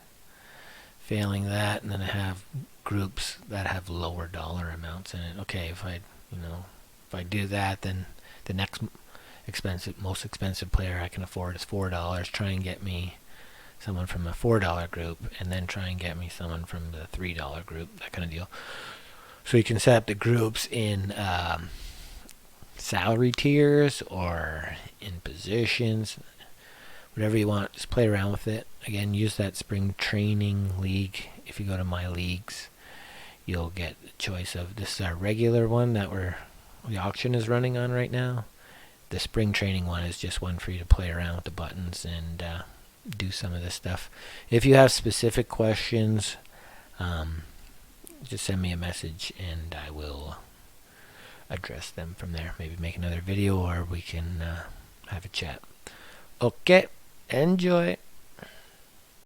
Failing that, and then I have groups that have lower dollar amounts in it. Okay, if I do that, then the next most expensive player I can afford is $4. Try and get me someone from a $4 group, and then try and get me someone from the $3 group, that kind of deal. So you can set up the groups in salary tiers or in positions, whatever you want. Just play around with it. Again, use that spring training league. If you go to my leagues, you'll get the choice of, this is our regular one that the auction is running on right now. The spring training one is just one for you to play around with the buttons and do some of this stuff. If you have specific questions, just send me a message and I will address them from there. Maybe make another video, or we can have a chat. Okay, enjoy.